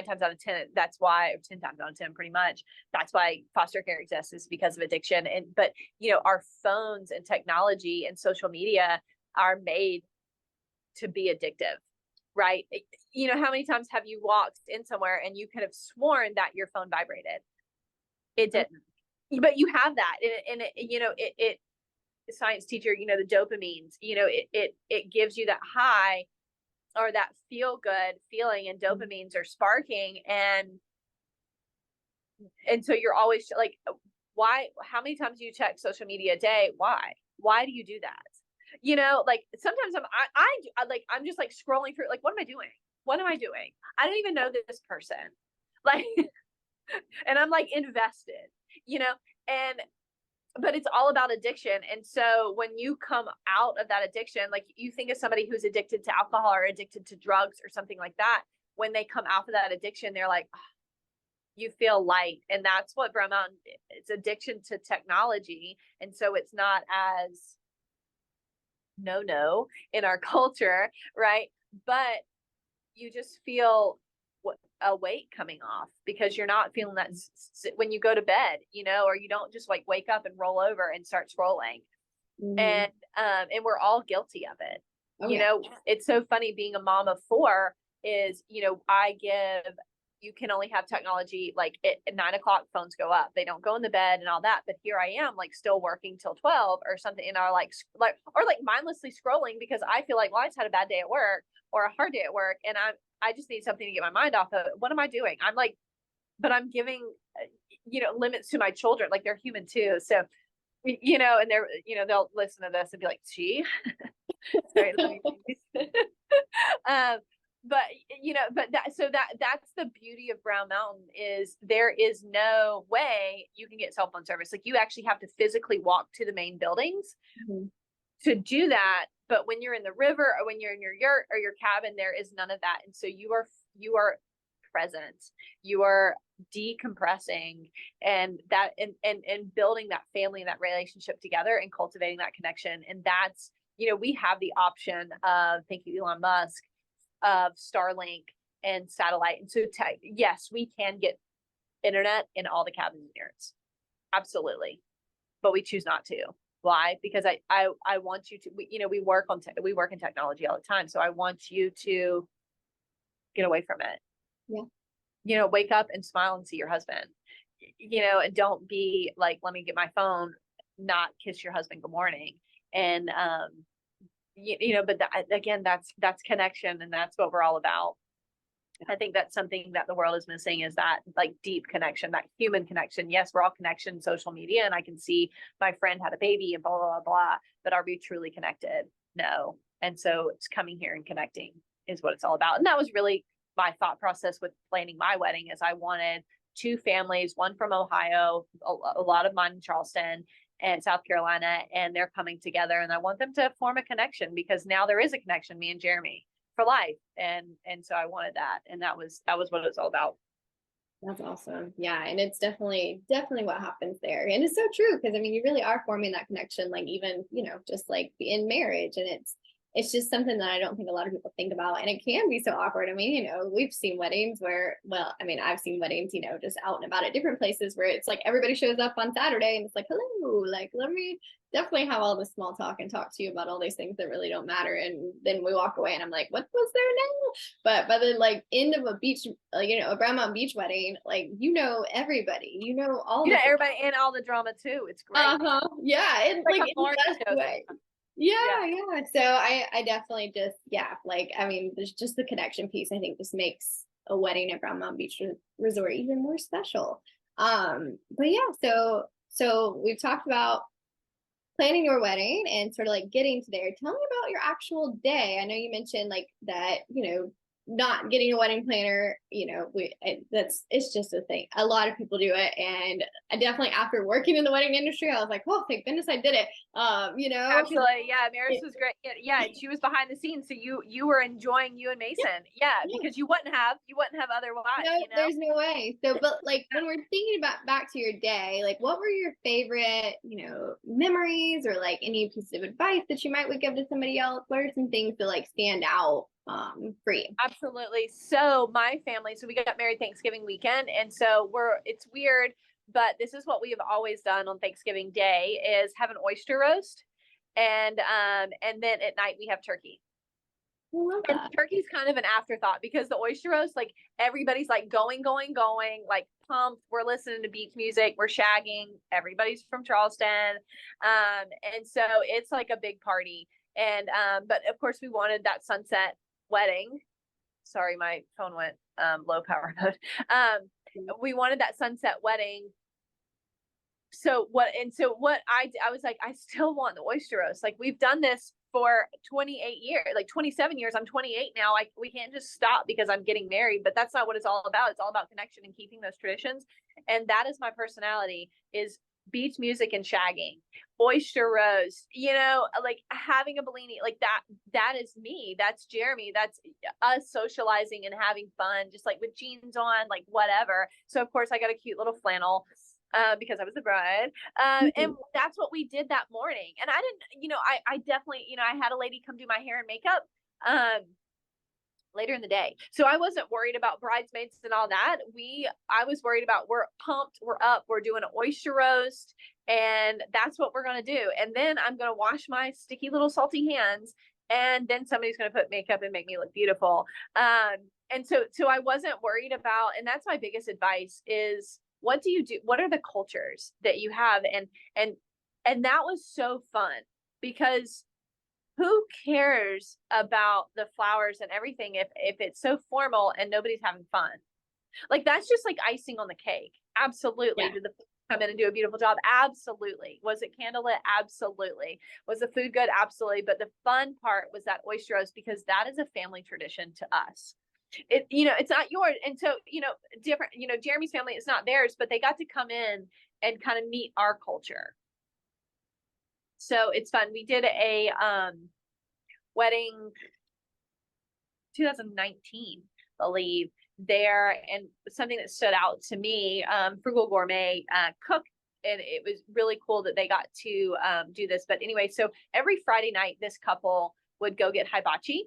times out of 10, that's why, or 10 times out of 10, pretty much, that's why foster care exists, is because of addiction. But our phones and technology and social media are made to be addictive, right? How many times have you walked in somewhere and you could have sworn that your phone vibrated? It didn't, but you have that, and it science teacher, the dopamines, it gives you that high or that feel good feeling, and dopamines are sparking, and so you're always like, why? How many times do you check social media a day? Why do you do that? Like sometimes I'm just like scrolling through, like, what am I doing? I don't even know this person, like, and I'm like invested, but it's all about addiction. And so when you come out of that addiction, like you think of somebody who's addicted to alcohol or addicted to drugs or something like that, when they come out of that addiction, they're like, oh, you feel light. And that's what Brown Mountain, it's addiction to technology. And so it's not as no in our culture, right? But you just feel a weight coming off, because you're not feeling that when you go to bed, or you don't just like wake up and roll over and start scrolling. And we're all guilty of it. It's so funny being a mom of 4 is, you can only have technology like at 9 o'clock, phones go up, they don't go in the bed and all that. But here I am, like still working till 12 or something, and are like mindlessly scrolling because I feel like, well, I just had a bad day at work or a hard day at work, and I just need something to get my mind off of it. What am I doing? I'm like, but I'm giving, limits to my children. Like they're human too. So, and they're, they'll listen to this and be like, gee, sorry, that's the beauty of Brown Mountain, is there is no way you can get cell phone service. Like you actually have to physically walk to the main buildings to do that. But when you're in the river, or when you're in your yurt or your cabin, there is none of that. And so you are present, you are decompressing, and that, and building that family and that relationship together and cultivating that connection. And that's, we have the option of, thank you, Elon Musk, of Starlink and satellite. And so yes, we can get internet in all the cabins and yurts. Absolutely. But we choose not to. Why? Because I want you to, we work in technology all the time. So I want you to get away from it. Yeah. Wake up and smile and see your husband, and don't be like, let me get my phone, not kiss your husband good morning. And, but again, that's connection, and that's what we're all about. I think that's something that the world is missing, is that like deep connection, that human connection. Yes, we're all connection, social media, and I can see my friend had a baby and blah, blah, blah, but are we truly connected? No. And so it's coming here and connecting is what it's all about. And that was really my thought process with planning my wedding, is I wanted 2 families, one from Ohio, a lot of mine in Charleston and South Carolina, and they're coming together, and I want them to form a connection, because now there is a connection, me and Jeremy, for life. And so I wanted that. And that was what it was all about. That's awesome. Yeah. And it's definitely what happens there. And it's so true. Cause I mean, you really are forming that connection, like even, just like in marriage, and it's just something that I don't think a lot of people think about. And it can be so awkward. I mean, you know, we've seen weddings where, well, I mean, I've seen weddings, you know, just out and about at different places where it's like everybody shows up on Saturday and it's like, hello, like, let me definitely have all this small talk and talk to you about all these things that really don't matter. And then we walk away and I'm like, what was there now? But by the like end of a beach, you know, a Brown Mountain Beach wedding, like, you know, everybody, you know, all You know, the everybody and all the drama too. It's great. yeah, it's like like a in morning the best show way. sometimes. Yeah. So I definitely just, yeah, like, I mean, there's just the connection piece, I think just makes a wedding at Brown Mountain Beach Resort even more special. But yeah, so we've talked about planning your wedding and sort of like getting to there. Tell me about your actual day. I know you mentioned like that, you know, not getting a wedding planner, you know, it's just a thing. A lot of people do it. And I definitely, after working in the wedding industry, I was like, oh, thank goodness I did it. You know, absolutely. Yeah. Maris was great. Yeah. She was behind the scenes. So you were enjoying you and Mason. Yeah. Because you wouldn't have otherwise, no, you know? there's no way. So, but like when we're thinking about back to your day, like what were your favorite, you know, memories or like any piece of advice that you might would give to somebody else? What are some things that like stand out for you? Absolutely. So my family, so we got married Thanksgiving weekend. And so it's weird, but this is what we have always done on Thanksgiving Day is have an oyster roast. And then at night we have turkey. I love And that. turkey's kind of an afterthought because the oyster roast, like everybody's like going, like pumped. We're listening to beach music. We're shagging. Everybody's from Charleston. And so it's like a big party. And, but of course we wanted that sunset wedding. Sorry, my phone went, low power mode. We wanted that sunset wedding. So what I was like, I still want the oyster roast. Like we've done this for 28 years, like 27 years. I'm 28 now. We can't just stop because I'm getting married, but that's not what it's all about. It's all about connection and keeping those traditions. And that is my personality is beach music and shagging, oyster roast, you know, like having a Bellini, like that is me. That's Jeremy. That's us socializing and having fun, just like with jeans on, like whatever. So of course I got a cute little flannel because I was the bride. And that's what we did that morning. And I didn't, you know, I definitely, you know, I had a lady come do my hair and makeup later in the day. So I wasn't worried about bridesmaids and all that. I was worried about we're pumped, we're up, we're doing an oyster roast, and that's what we're going to do. And then I'm going to wash my sticky little salty hands, and then somebody's going to put makeup and make me look beautiful. And so I wasn't worried about, and that's my biggest advice is, what do you do? What are the cultures that you have? And that was so fun because who cares about the flowers and everything if it's so formal and nobody's having fun? Like that's just like icing on the cake. Absolutely. Yeah. Did the food come in and do a beautiful job? Absolutely. Was it candlelit? Absolutely. Was the food good? Absolutely. But the fun part was that oyster roast because that is a family tradition to us. It, you know, it's not yours. And so, you know, different, you know, Jeremy's family is not theirs, but they got to come in and kind of meet our culture. So it's fun. We did a wedding 2019, I believe, there, and something that stood out to me, Frugal Gourmet cook, and it was really cool that they got to do this. But anyway, so every Friday night, this couple would go get hibachi.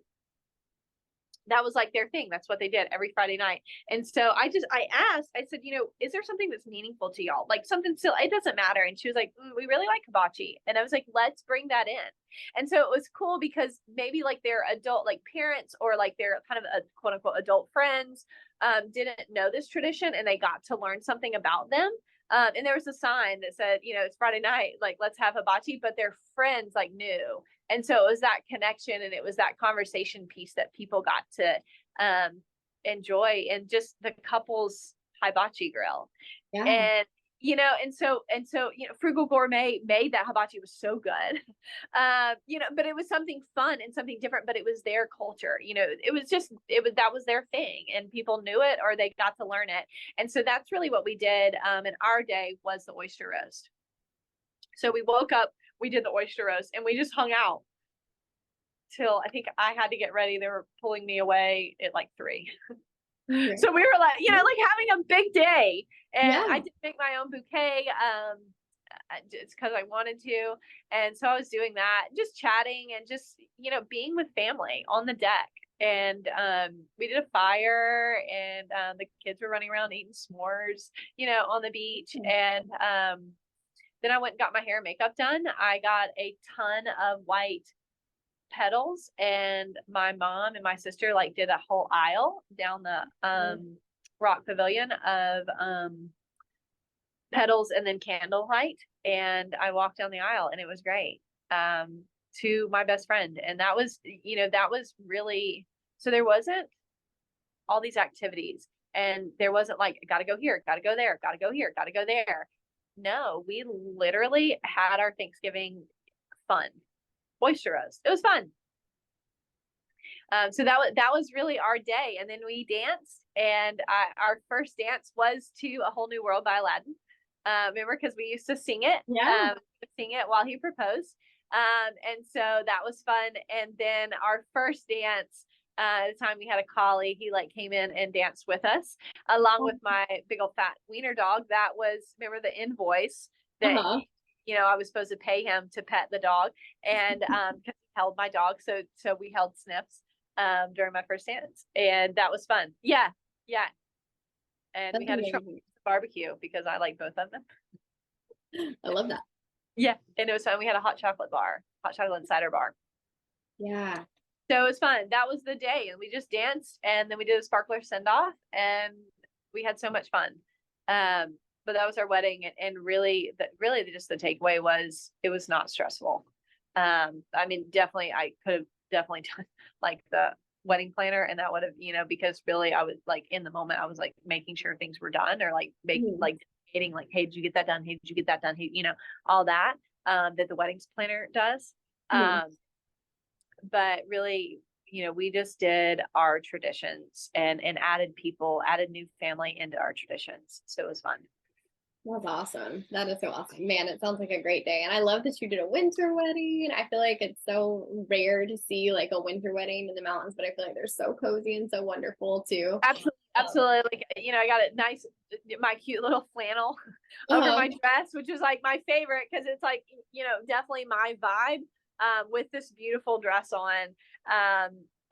That was like their thing. That's what they did every Friday night. And so I asked, I said, you know, is there something that's meaningful to y'all? Like something still, it doesn't matter. And she was like, we really like hibachi. And I was like, let's bring that in. And so it was cool because maybe like their adult, like parents or like their kind of a quote unquote adult friends didn't know this tradition and they got to learn something about them. And there was a sign that said, you know, it's Friday night, like let's have hibachi, but their friends like knew. And so it was that connection and it was that conversation piece that people got to enjoy, and just the couple's hibachi grill. Yeah. And, you know, and so, you know, Frugal Gourmet made that hibachi. It was so good. You know, but it was something fun and something different, but it was their culture. You know, that was their thing and people knew it or they got to learn it. And so that's really what we did. In our day was the oyster roast. So we woke up, we did the oyster roast and we just hung out till I think I had to get ready. They were pulling me away at like 3. Okay. So we were like, you know, like having a big day. And yeah. I did make my own bouquet. It's because I wanted to. And so I was doing that, just chatting and just, being with family on the deck. And we did a fire, and the kids were running around eating s'mores, on the beach. And then I went and got my hair and makeup done. I got a ton of white petals, and my mom and my sister like did a whole aisle down the rock pavilion of petals and then candlelight. And I walked down the aisle, and it was great, to my best friend. And that was really, so there wasn't all these activities, and there wasn't like, gotta go here, gotta go there, gotta go here, gotta go there. No, we literally had our Thanksgiving fun. Oyster roast. It was fun. So that was really our day. And then we danced, and our first dance was to A Whole New World by Aladdin. Remember, because we used to sing it. Yeah. Sing it while he proposed. And so that was fun. And then our first dance, at the time we had a collie, he like came in and danced with us, along with my big old fat wiener dog. That was, remember the invoice that I was supposed to pay him to pet the dog, and because he held my dog, so we held Snips during my first dance, and that was fun. Yeah. And we had a barbecue because I like both of them. I love that. Yeah, and it was fun. We had a hot chocolate and cider bar. Yeah. So it was fun. That was the day, and we just danced, and then we did a sparkler send off, and we had so much fun. But that was our wedding, and really just the takeaway was it was not stressful. I mean, definitely I could have definitely done like the wedding planner, and that would have, because really I was like in the moment, I was like making sure things were done, or like making like getting like, hey, did you get that done? Hey, did you get that done? Hey, all that that the weddings planner does. But really, we just did our traditions and added new family into our traditions. So it was fun. That's awesome. That is so awesome. Man, it sounds like a great day. And I love that you did a winter wedding. I feel like it's so rare to see like a winter wedding in the mountains, but I feel like they're so cozy and so wonderful too. Absolutely. Like, I got a nice, my cute little flannel over my dress, which is like my favorite, because it's like, definitely my vibe with this beautiful dress on.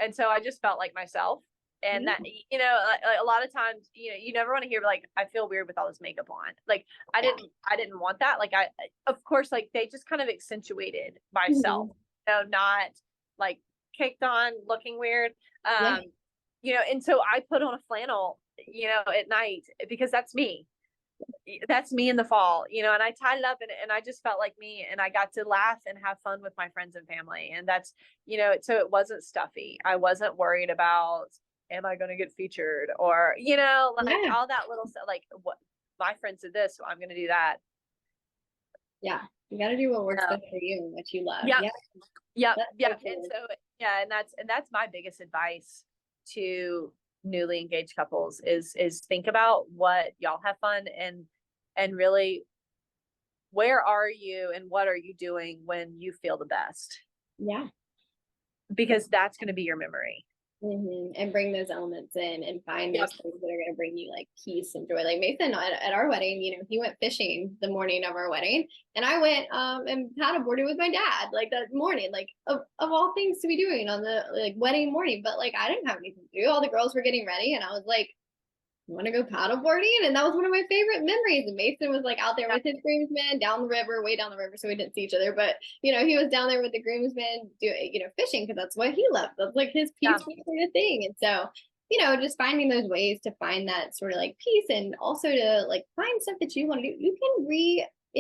And so I just felt like myself. And that, a lot of times, you never want to hear like, I feel weird with all this makeup on. Like, I didn't want that. Like, of course, like they just kind of accentuated myself, not like caked on looking weird. And so I put on a flannel, at night, because that's me. That's me in the fall, and I tied it up, and I just felt like me, and I got to laugh and have fun with my friends and family. And that's, so it wasn't stuffy. I wasn't worried about, am I going to get featured, or, all that little stuff, like what my friends did this, so I'm going to do that. Yeah. You got to do what works best for you and what you love. Yep. Yeah. And so, and that's my biggest advice to newly engaged couples is think about what y'all have fun, and really, where are you and what are you doing when you feel the best? Yeah. Because that's going to be your memory. And bring those elements in and find those things that are going to bring you like peace and joy. Like Mason at our wedding, he went fishing the morning of our wedding, and I went and paddleboarded with my dad like that morning, like of all things to be doing on the like wedding morning. But like I didn't have anything to do. All the girls were getting ready, and I was like, you want to go paddleboarding? And that was one of my favorite memories. And Mason was like out there with his groomsmen down the river, way down the river, so we didn't see each other. But he was down there with the groomsmen doing, fishing, because that's what he loved. That's like his peaceful sort of thing. And so, just finding those ways to find that sort of like peace, and also to like find stuff that you want to do. You can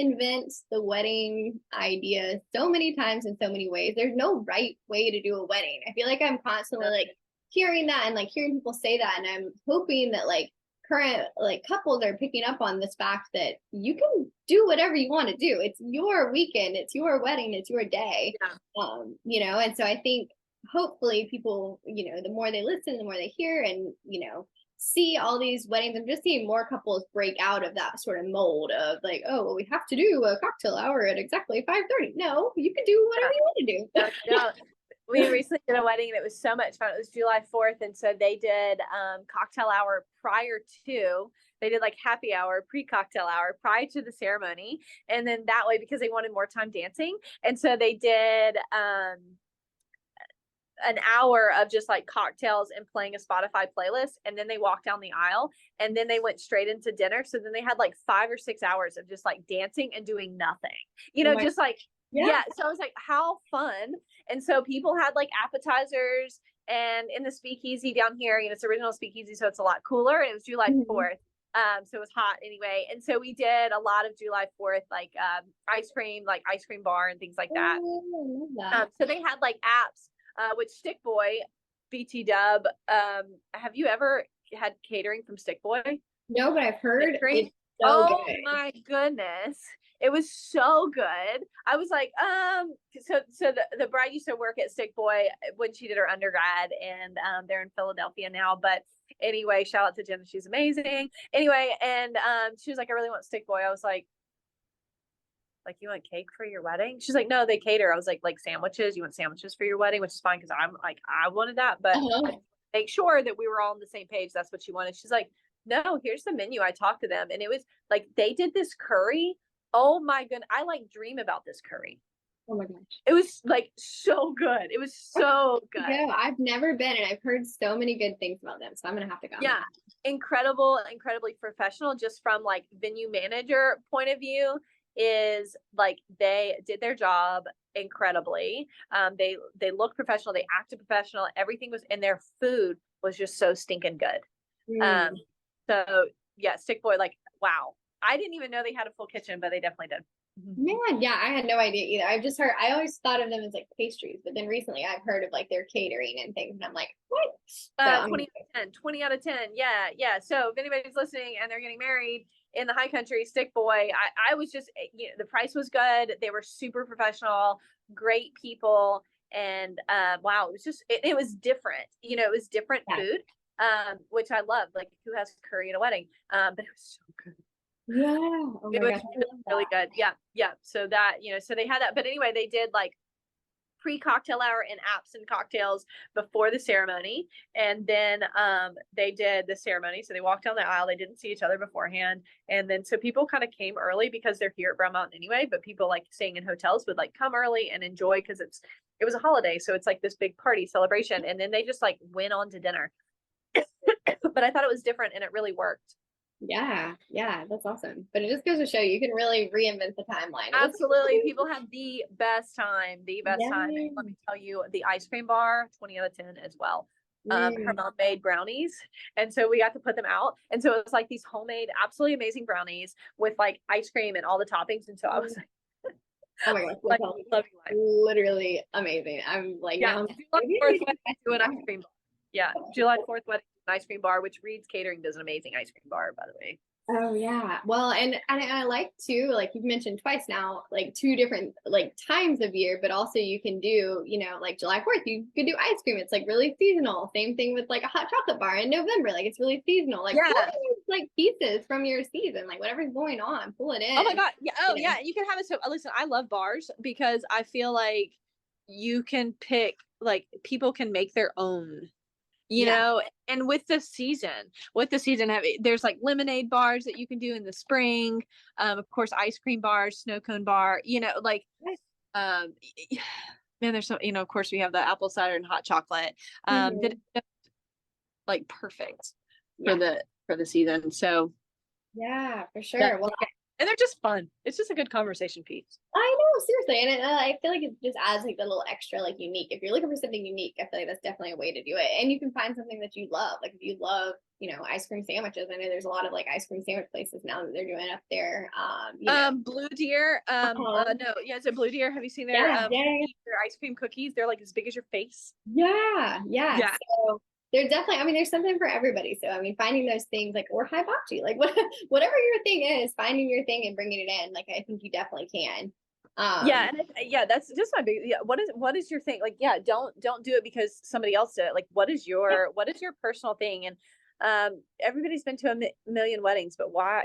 reinvent the wedding idea so many times in so many ways. There's no right way to do a wedding. I feel like I'm constantly like hearing that and like hearing people say that, and I'm hoping that like current like couples are picking up on this fact that you can do whatever you want to do. It's your weekend, it's your wedding, it's your day. And so I think hopefully people, the more they listen, the more they hear, and see all these weddings. I'm just seeing more couples break out of that sort of mold of like, oh well, we have to do a cocktail hour at exactly 5:30. No, you can do whatever you want to do. we recently did a wedding and it was so much fun. It was July 4th. And so they did cocktail hour prior to, they did like happy hour, pre-cocktail hour prior to the ceremony. And then that way, because they wanted more time dancing. And so they did an hour of just like cocktails and playing a Spotify playlist. And then they walked down the aisle and then they went straight into dinner. So then they had like 5 or 6 hours of just like dancing and doing nothing, just like, yeah. So I was like, how fun. And so people had like appetizers, and in the speakeasy down here, it's original speakeasy. So it's a lot cooler. And it was July 4th. So it was hot anyway. And so we did a lot of July 4th, like ice cream bar and things like that. So they had like apps, which Stick Boy, BT Dub. Have you ever had catering from Stick Boy? No, but I've heard it's so good. My goodness. It was so good. I was like, so the bride used to work at Stick Boy when she did her undergrad, and they're in Philadelphia now. But anyway, shout out to Jenna. She's amazing. Anyway, and she was like, I really want Stick Boy. I was like, you want cake for your wedding? She's like, no, they cater. I was like sandwiches. You want sandwiches for your wedding, which is fine because I'm like, I wanted that, but make sure that we were all on the same page. That's what she wanted. She's like, no, here's the menu. I talked to them, and it was like they did this curry. Oh my goodness, I like dream about this curry. Oh my gosh, it was like so good. It was so good. Yeah, I've never been, and I've heard so many good things about them, so I'm gonna have to go. Yeah, incredibly professional. Just from like venue manager point of view, is like they did their job incredibly. They looked professional, they acted professional, everything was, and their food was just so stinking good. So yeah, Stick Boy, like, wow. I didn't even know they had a full kitchen, but they definitely did. Man, yeah, I had no idea either. I've just heard, I always thought of them as like pastries, but then recently I've heard of like their catering and things, and I'm like, what? So, 20 out of 10. Yeah. So if anybody's listening and they're getting married in the high country, Stick Boy, I was just, the price was good. They were super professional, great people. And wow, it was just, it was different. It was different food, which I love. Like, who has curry at a wedding? But it was so good. Yeah. Oh it was really good. Yeah. So that, so they had that. But anyway, they did like pre-cocktail hour and apps and cocktails before the ceremony. And then they did the ceremony. So they walked down the aisle. They didn't see each other beforehand. And then so people kind of came early because they're here at Brown Mountain anyway. But people like staying in hotels would like come early and enjoy, because it was a holiday. So it's like this big party celebration. And then they just like went on to dinner. But I thought it was different, and it really worked. Yeah, that's awesome. But it just goes to show you can really reinvent the timeline. Absolutely. People had the best time. And let me tell you, the ice cream bar, 20 out of 10 as well. Her mom made brownies, and so we got to put them out. And so it was like these homemade, absolutely amazing brownies with like ice cream and all the toppings. And so I was like, oh my gosh, like, love you, literally amazing. I'm like, July 4th wedding, do an ice cream bar. Yeah, July 4th wedding, ice cream bar, which Reed's Catering does an amazing ice cream bar, by the way. Oh yeah. Well, and I like too, like you've mentioned twice now, like 2 different like times of year, but also you can do, like July 4th, you could do ice cream. It's like really seasonal. Same thing with like a hot chocolate bar in November. Like it's really seasonal. Like like pieces from your season, like whatever's going on, pull it in. Oh my God. Yeah. Oh yeah. And you can have it. So listen, I love bars because I feel like you can pick, like people can make their own. And with the season, there's like lemonade bars that you can do in the spring. Of course, ice cream bars, snow cone bar, man, there's so, of course we have the apple cider and hot chocolate, that is like perfect for the season. So yeah, for sure. Well, and they're just fun. It's just a good conversation piece. I know, seriously. And I feel like it just adds like a little extra, like unique. If you're looking for something unique, I feel like that's definitely a way to do it. And you can find something that you love. Like if you love, ice cream sandwiches. I know there's a lot of like ice cream sandwich places now that they're doing up there. Blue Deer. No, yeah, it's a Blue Deer. Have you seen their their ice cream cookies? They're like as big as your face. Yeah. So there's definitely, there's something for everybody. So, finding those things like, or hibachi, like whatever your thing is, finding your thing and bringing it in. Like, I think you definitely can. That's just my big, what is your thing? Like, don't do it because somebody else did it. Like, what is your personal thing? And, everybody's been to a million weddings, but why,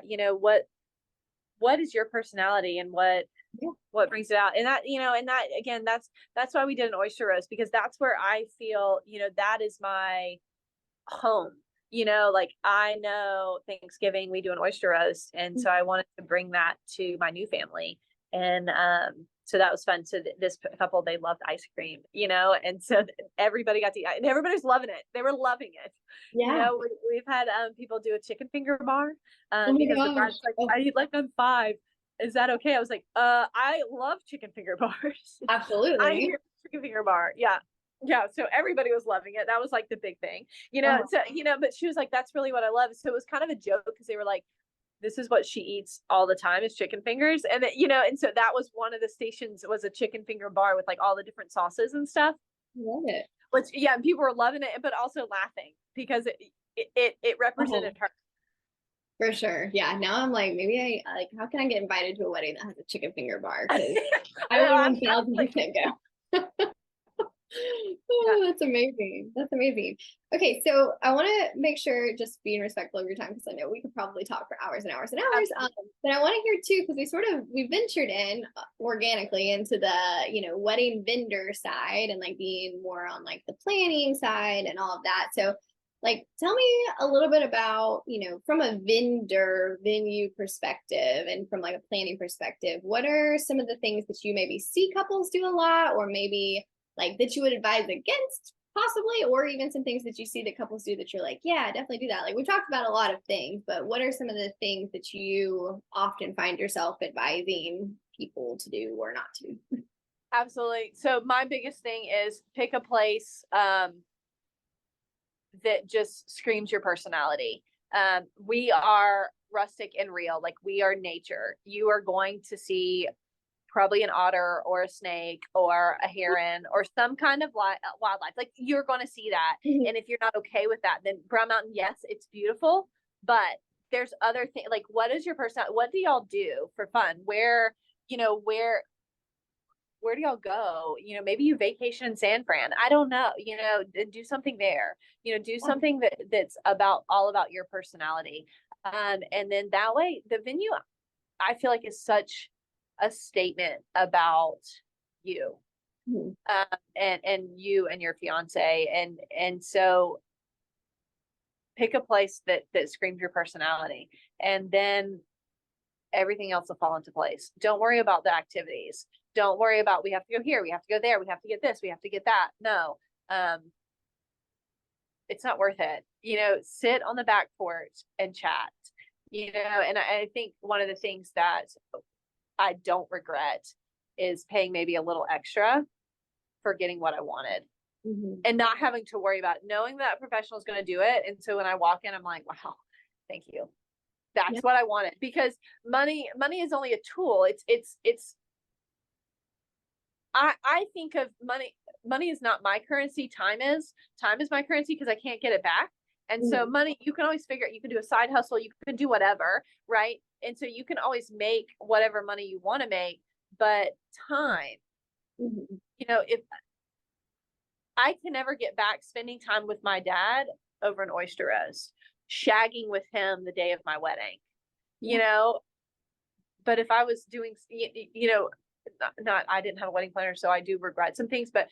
what is your personality, and what what brings it out. And that, and that, again, that's why we did an oyster roast, because that's where I feel, that is my home. Like I know Thanksgiving we do an oyster roast, and so I wanted to bring that to my new family. And so that was fun. So this couple, they loved ice cream, and so everybody got to eat, and everybody's loving it. They were loving it. Yeah. We've had people do a chicken finger bar, Oh my because the gosh. bride's like, I eat like on 5. Is that okay? I was like, I love chicken finger bars. Absolutely. I hear chicken finger bar. Yeah. Yeah. So everybody was loving it. That was like the big thing, so, but she was like, that's really what I love. So it was kind of a joke, because they were like, this is what she eats all the time, is chicken fingers. And and so that was one of the stations, was a chicken finger bar with like all the different sauces and stuff. Love it. Which, yeah, and people were loving it, but also laughing, because it represented her. For sure. Yeah. Now I'm like, maybe I like, how can I get invited to a wedding that has a chicken finger bar? Because I would 1000% go. Oh, that's amazing. That's amazing. Okay, so I want to make sure, just being respectful of your time, because I know we could probably talk for hours and hours and hours. But I want to hear too, because we ventured in organically into the wedding vendor side, and like being more on like the planning side and all of that. So like, tell me a little bit about, from a vendor venue perspective and from like a planning perspective, what are some of the things that you maybe see couples do a lot, or maybe like that you would advise against possibly, or even some things that you see that couples do that you're like, yeah, definitely do that. Like, we talked about a lot of things, but what are some of the things that you often find yourself advising people to do or not to? Absolutely. So my biggest thing is pick a place that just screams your personality. We are rustic and real, like we are nature. You are going to see probably an otter or a snake or a heron or some kind of wildlife. Like, you're going to see that. Mm-hmm. And if you're not okay with that, then Brown Mountain, yes, it's beautiful, but there's other things. Like, what is your personality? What do y'all do for fun? Where do y'all go? Maybe you vacation in San Fran. I don't know, do something there, do something that's all about your personality. And then that way the venue, I feel like, is such a statement about you. Mm-hmm. And you and your fiance. And so pick a place that screams your personality, and then everything else will fall into place. Don't worry about the activities. Don't worry about, we have to go here, we have to go there, we have to get this, we have to get that. No, it's not worth it. Sit on the back porch and chat, and I think one of the things that I don't regret is paying maybe a little extra for getting what I wanted. Mm-hmm. And not having to worry about it, knowing that professional is going to do it. And so when I walk in, I'm like, wow, thank you. That's what I wanted. Because money is only a tool. I think of money is not my currency. Time is my currency, because I can't get it back. And so money, you can always figure out, you can do a side hustle, you can do whatever, right? And so you can always make whatever money you want to make, but time, if I can never get back spending time with my dad over an oyster roast, shagging with him the day of my wedding, but if I was doing, I didn't have a wedding planner, so I do regret some things, but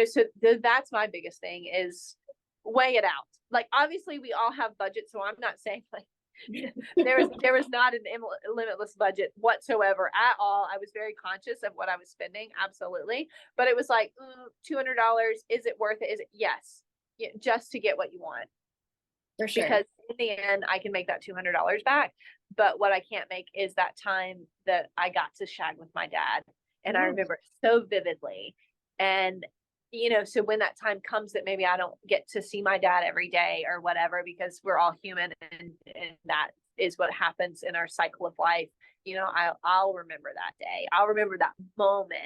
so that's my biggest thing, is weigh it out. Like, obviously we all have budgets, so I'm not saying like there was not an limitless budget whatsoever at all. I was very conscious of what I was spending, absolutely, but it was like, $200, is it worth it? Is it? Yes, just to get what you want. For sure. Because in the end, I can make that $200 back, but what I can't make is that time that I got to shag with my dad, and I remember it so vividly. And so when that time comes that maybe I don't get to see my dad every day or whatever, because we're all human, and that is what happens in our cycle of life, I'll remember that day. I'll remember that moment,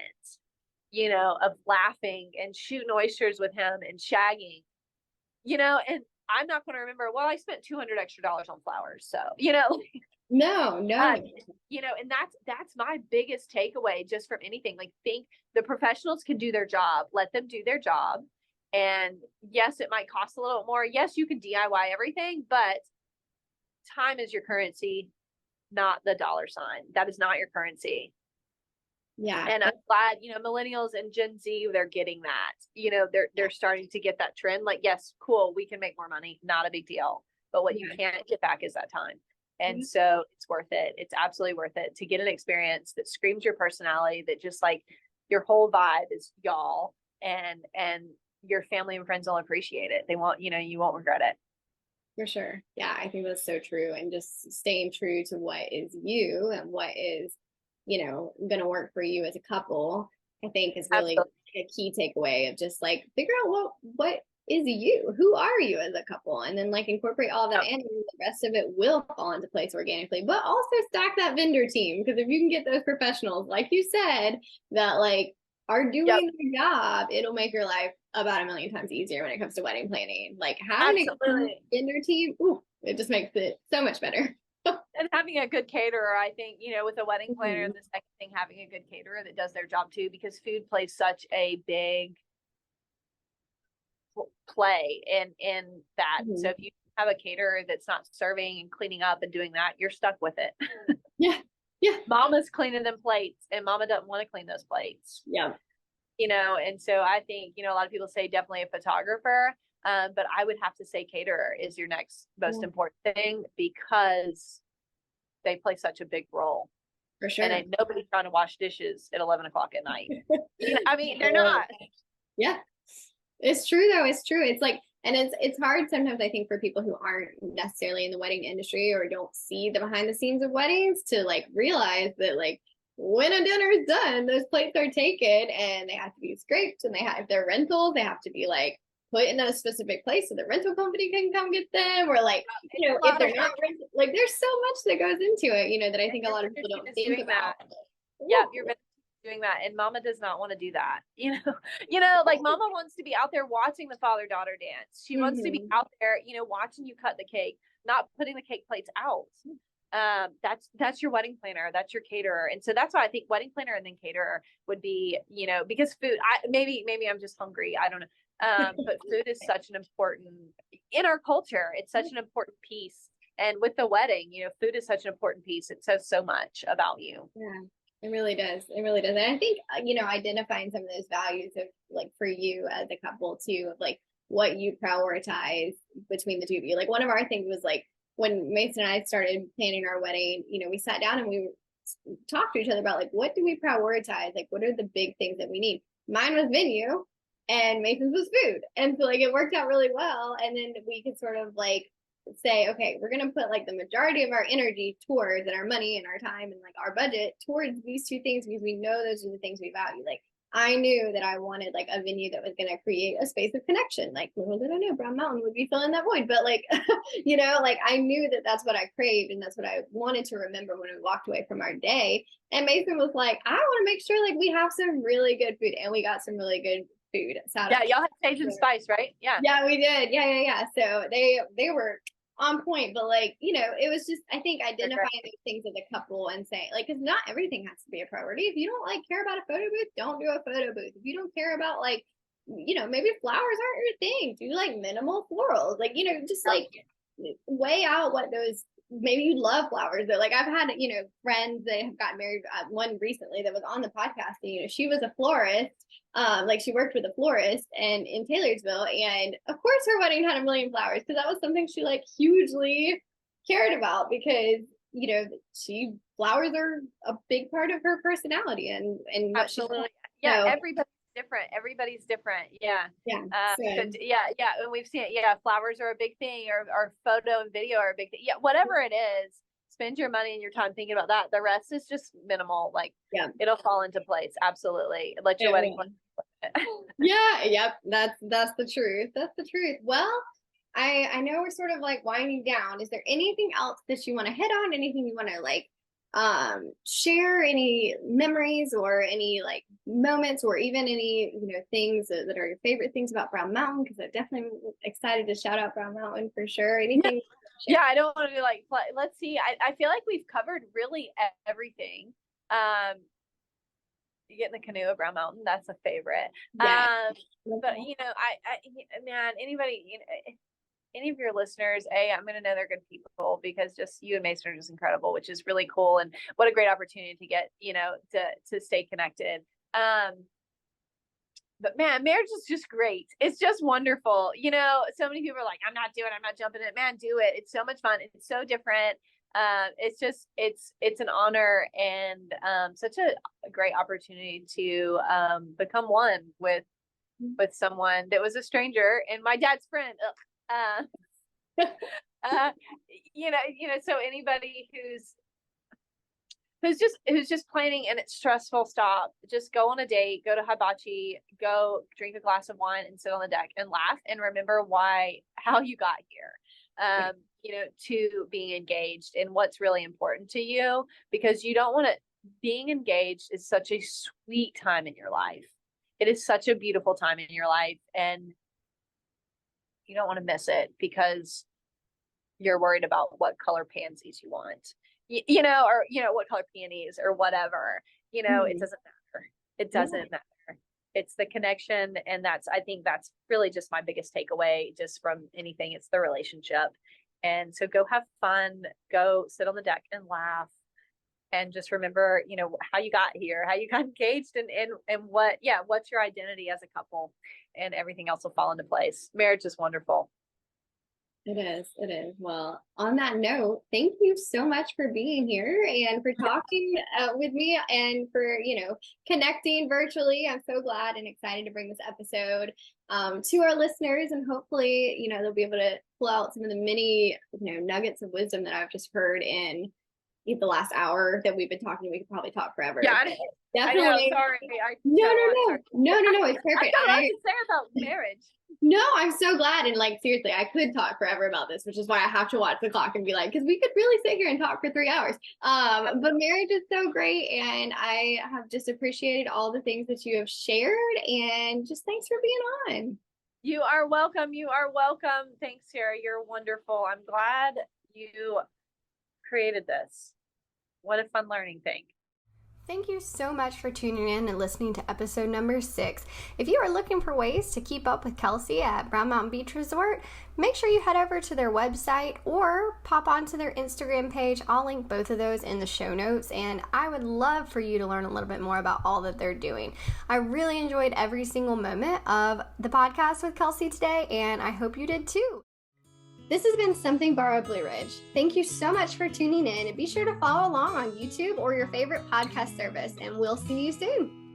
of laughing and shooting oysters with him and shagging, and I'm not going to remember, well, I spent $200 extra on flowers. So, No. And that's my biggest takeaway just from anything. Like, think the professionals can do their job, let them do their job. And yes, it might cost a little more. Yes, you can DIY everything, but time is your currency. not the dollar sign. That is not your currency. Yeah. And I'm glad, millennials and Gen Z, they're getting that, they're starting to get that trend. Like, yes, cool, we can make more money, not a big deal. But what you can't get back is that time. And so it's worth it. It's absolutely worth it to get an experience that screams your personality, that just like your whole vibe is y'all, and your family and friends will appreciate it. They won't, you won't regret it. For sure. Yeah, I think that's so true. And just staying true to what is you and what is, going to work for you as a couple, I think is really a key takeaway of just like figure out what is you, who are you as a couple, and then like incorporate all of that in, and the rest of it will fall into place organically. But also stack that vendor team, because if you can get those professionals, like you said, that like are doing their job, it'll make your life about 1 million times easier when it comes to wedding planning. Like having a vendor team, it just makes it so much better. And having a good caterer, I think, with a wedding planner, the second thing, having a good caterer that does their job too, because food plays such a big play in that. So if you have a caterer that's not serving and cleaning up and doing that, you're stuck with it. Yeah. Mama's cleaning them plates, and mama doesn't want to clean those plates. Yeah. And so I think, a lot of people say definitely a photographer. But I would have to say caterer is your next most important thing, because they play such a big role. For sure. And nobody's trying to wash dishes at 11 o'clock at night. I mean, they're not. Yeah, it's true though. It's true. It's like, and it's hard sometimes, I think, for people who aren't necessarily in the wedding industry or don't see the behind the scenes of weddings to like realize that like when a dinner is done, those plates are taken and they have to be scraped, and if they're rentals, they have to be like put in a specific place so the rental company can come get them, or like, if they're not rented, like there's so much that goes into it, that I think a lot of people don't think about. Yeah, you're doing that, and mama does not want to do that. Like mama wants to be out there watching the father-daughter dance. She wants to be out there, watching you cut the cake, not putting the cake plates out. That's your wedding planner, that's your caterer. And so that's why I think wedding planner and then caterer would be, because food, maybe I'm just hungry, I don't know. But food is such an important, in our culture, it's such an important piece. And with the wedding, food is such an important piece. It says so much about you. Yeah, it really does. It really does. And I think, identifying some of those values of like for you as a couple too, of like what you prioritize between the two of you. Like one of our things was like when Mason and I started planning our wedding, we sat down and we talked to each other about like, what do we prioritize? Like, what are the big things that we need? Mine was venue, and Mason's was food. And so like it worked out really well. And then we could sort of like say, okay, we're going to put like the majority of our energy towards, and our money and our time and like our budget towards these two things, because we know those are the things we value. Like I knew that I wanted like a venue that was going to create a space of connection. Like little did I know Brown Mountain would be filling that void, but like, like I knew that that's what I craved, and that's what I wanted to remember when we walked away from our day. And Mason was like, I want to make sure like we have some really good food, and we got some really good food. Yeah, y'all had Sage and Spice, right? Yeah, we did. Yeah. So they were on point, but like, it was just, I think, identifying those things as a couple and saying like, because not everything has to be a priority. If you don't like care about a photo booth, don't do a photo booth. If you don't care about like, maybe flowers aren't your thing, do like minimal florals, like, just like weigh out what those, maybe you love flowers, but like I've had, friends that have gotten married, one recently that was on the podcast, and, she was a florist, like she worked with a florist and in Taylorsville, and of course her wedding had 1 million flowers, because that was something she like hugely cared about, because flowers are a big part of her personality and what absolutely. Yeah, so, everybody's different. Yeah. And we've seen it. Flowers are a big thing, or photo and video are a big thing. Yeah, whatever it is, spend your money and your time thinking about that. The rest is just minimal. Like, it'll fall into place. Absolutely. Let your wedding plan. Yep. That's the truth. Well, I know we're sort of like winding down. Is there anything else that you want to hit on? Anything you want to like share, any memories or any like moments, or even any things that are your favorite things about Brown Mountain? Because I'm definitely excited to shout out Brown Mountain for sure. Anything? Yeah, I don't want to do like, let's see. I feel like we've covered really everything. You get in the canoe at Brown Mountain, that's a favorite. But I man, any of your listeners, I'm going to know they're good people because just you and Mason are just incredible, which is really cool. And what a great opportunity to get, to stay connected. But man, marriage is just great. It's just wonderful. So many people are like, I'm not jumping in it. Man, do it. It's so much fun. It's so different. It's an honor and such a great opportunity to become one with someone that was a stranger and my dad's friend. So anybody who's just planning and it's stressful, stop. Just go on a date, go to hibachi, go drink a glass of wine and sit on the deck and laugh and remember how you got here. To being engaged in what's really important to you, because you don't want to, being engaged is such a sweet time in your life. It is such a beautiful time in your life and you don't want to miss it because you're worried about what color pansies you want, or what color peonies or whatever, it doesn't matter. It doesn't matter. It's the connection. And I think that's really just my biggest takeaway just from anything. It's the relationship. And so go have fun, go sit on the deck and laugh and just remember, how you got here, how you got engaged and what's your identity as a couple, and everything else will fall into place. Marriage is wonderful. It is. Well, on that note, thank you so much for being here and for talking with me and for, connecting virtually. I'm so glad and excited to bring this episode to our listeners, and hopefully, they'll be able to pull out some of the many, nuggets of wisdom that I've just heard in the last hour that we've been talking. We could probably talk forever. Yeah, definitely. I know, sorry. No, it's perfect. I don't know what to say about marriage. No, I'm so glad. And seriously, I could talk forever about this, which is why I have to watch the clock and be because we could really sit here and talk for 3 hours. But marriage is so great. And I have just appreciated all the things that you have shared, and just thanks for being on. You are welcome. Thanks, Sarah. You're wonderful. I'm glad you created this. What a fun learning thing. Thank you so much for tuning in and listening to episode number 6. If you are looking for ways to keep up with Kelsey at Brown Mountain Beach Resort, make sure you head over to their website or pop onto their Instagram page. I'll link both of those in the show notes, and I would love for you to learn a little bit more about all that they're doing. I really enjoyed every single moment of the podcast with Kelsey today, and I hope you did too. This has been Something Borrowed Blue Ridge. Thank you so much for tuning in, and be sure to follow along on YouTube or your favorite podcast service, and we'll see you soon.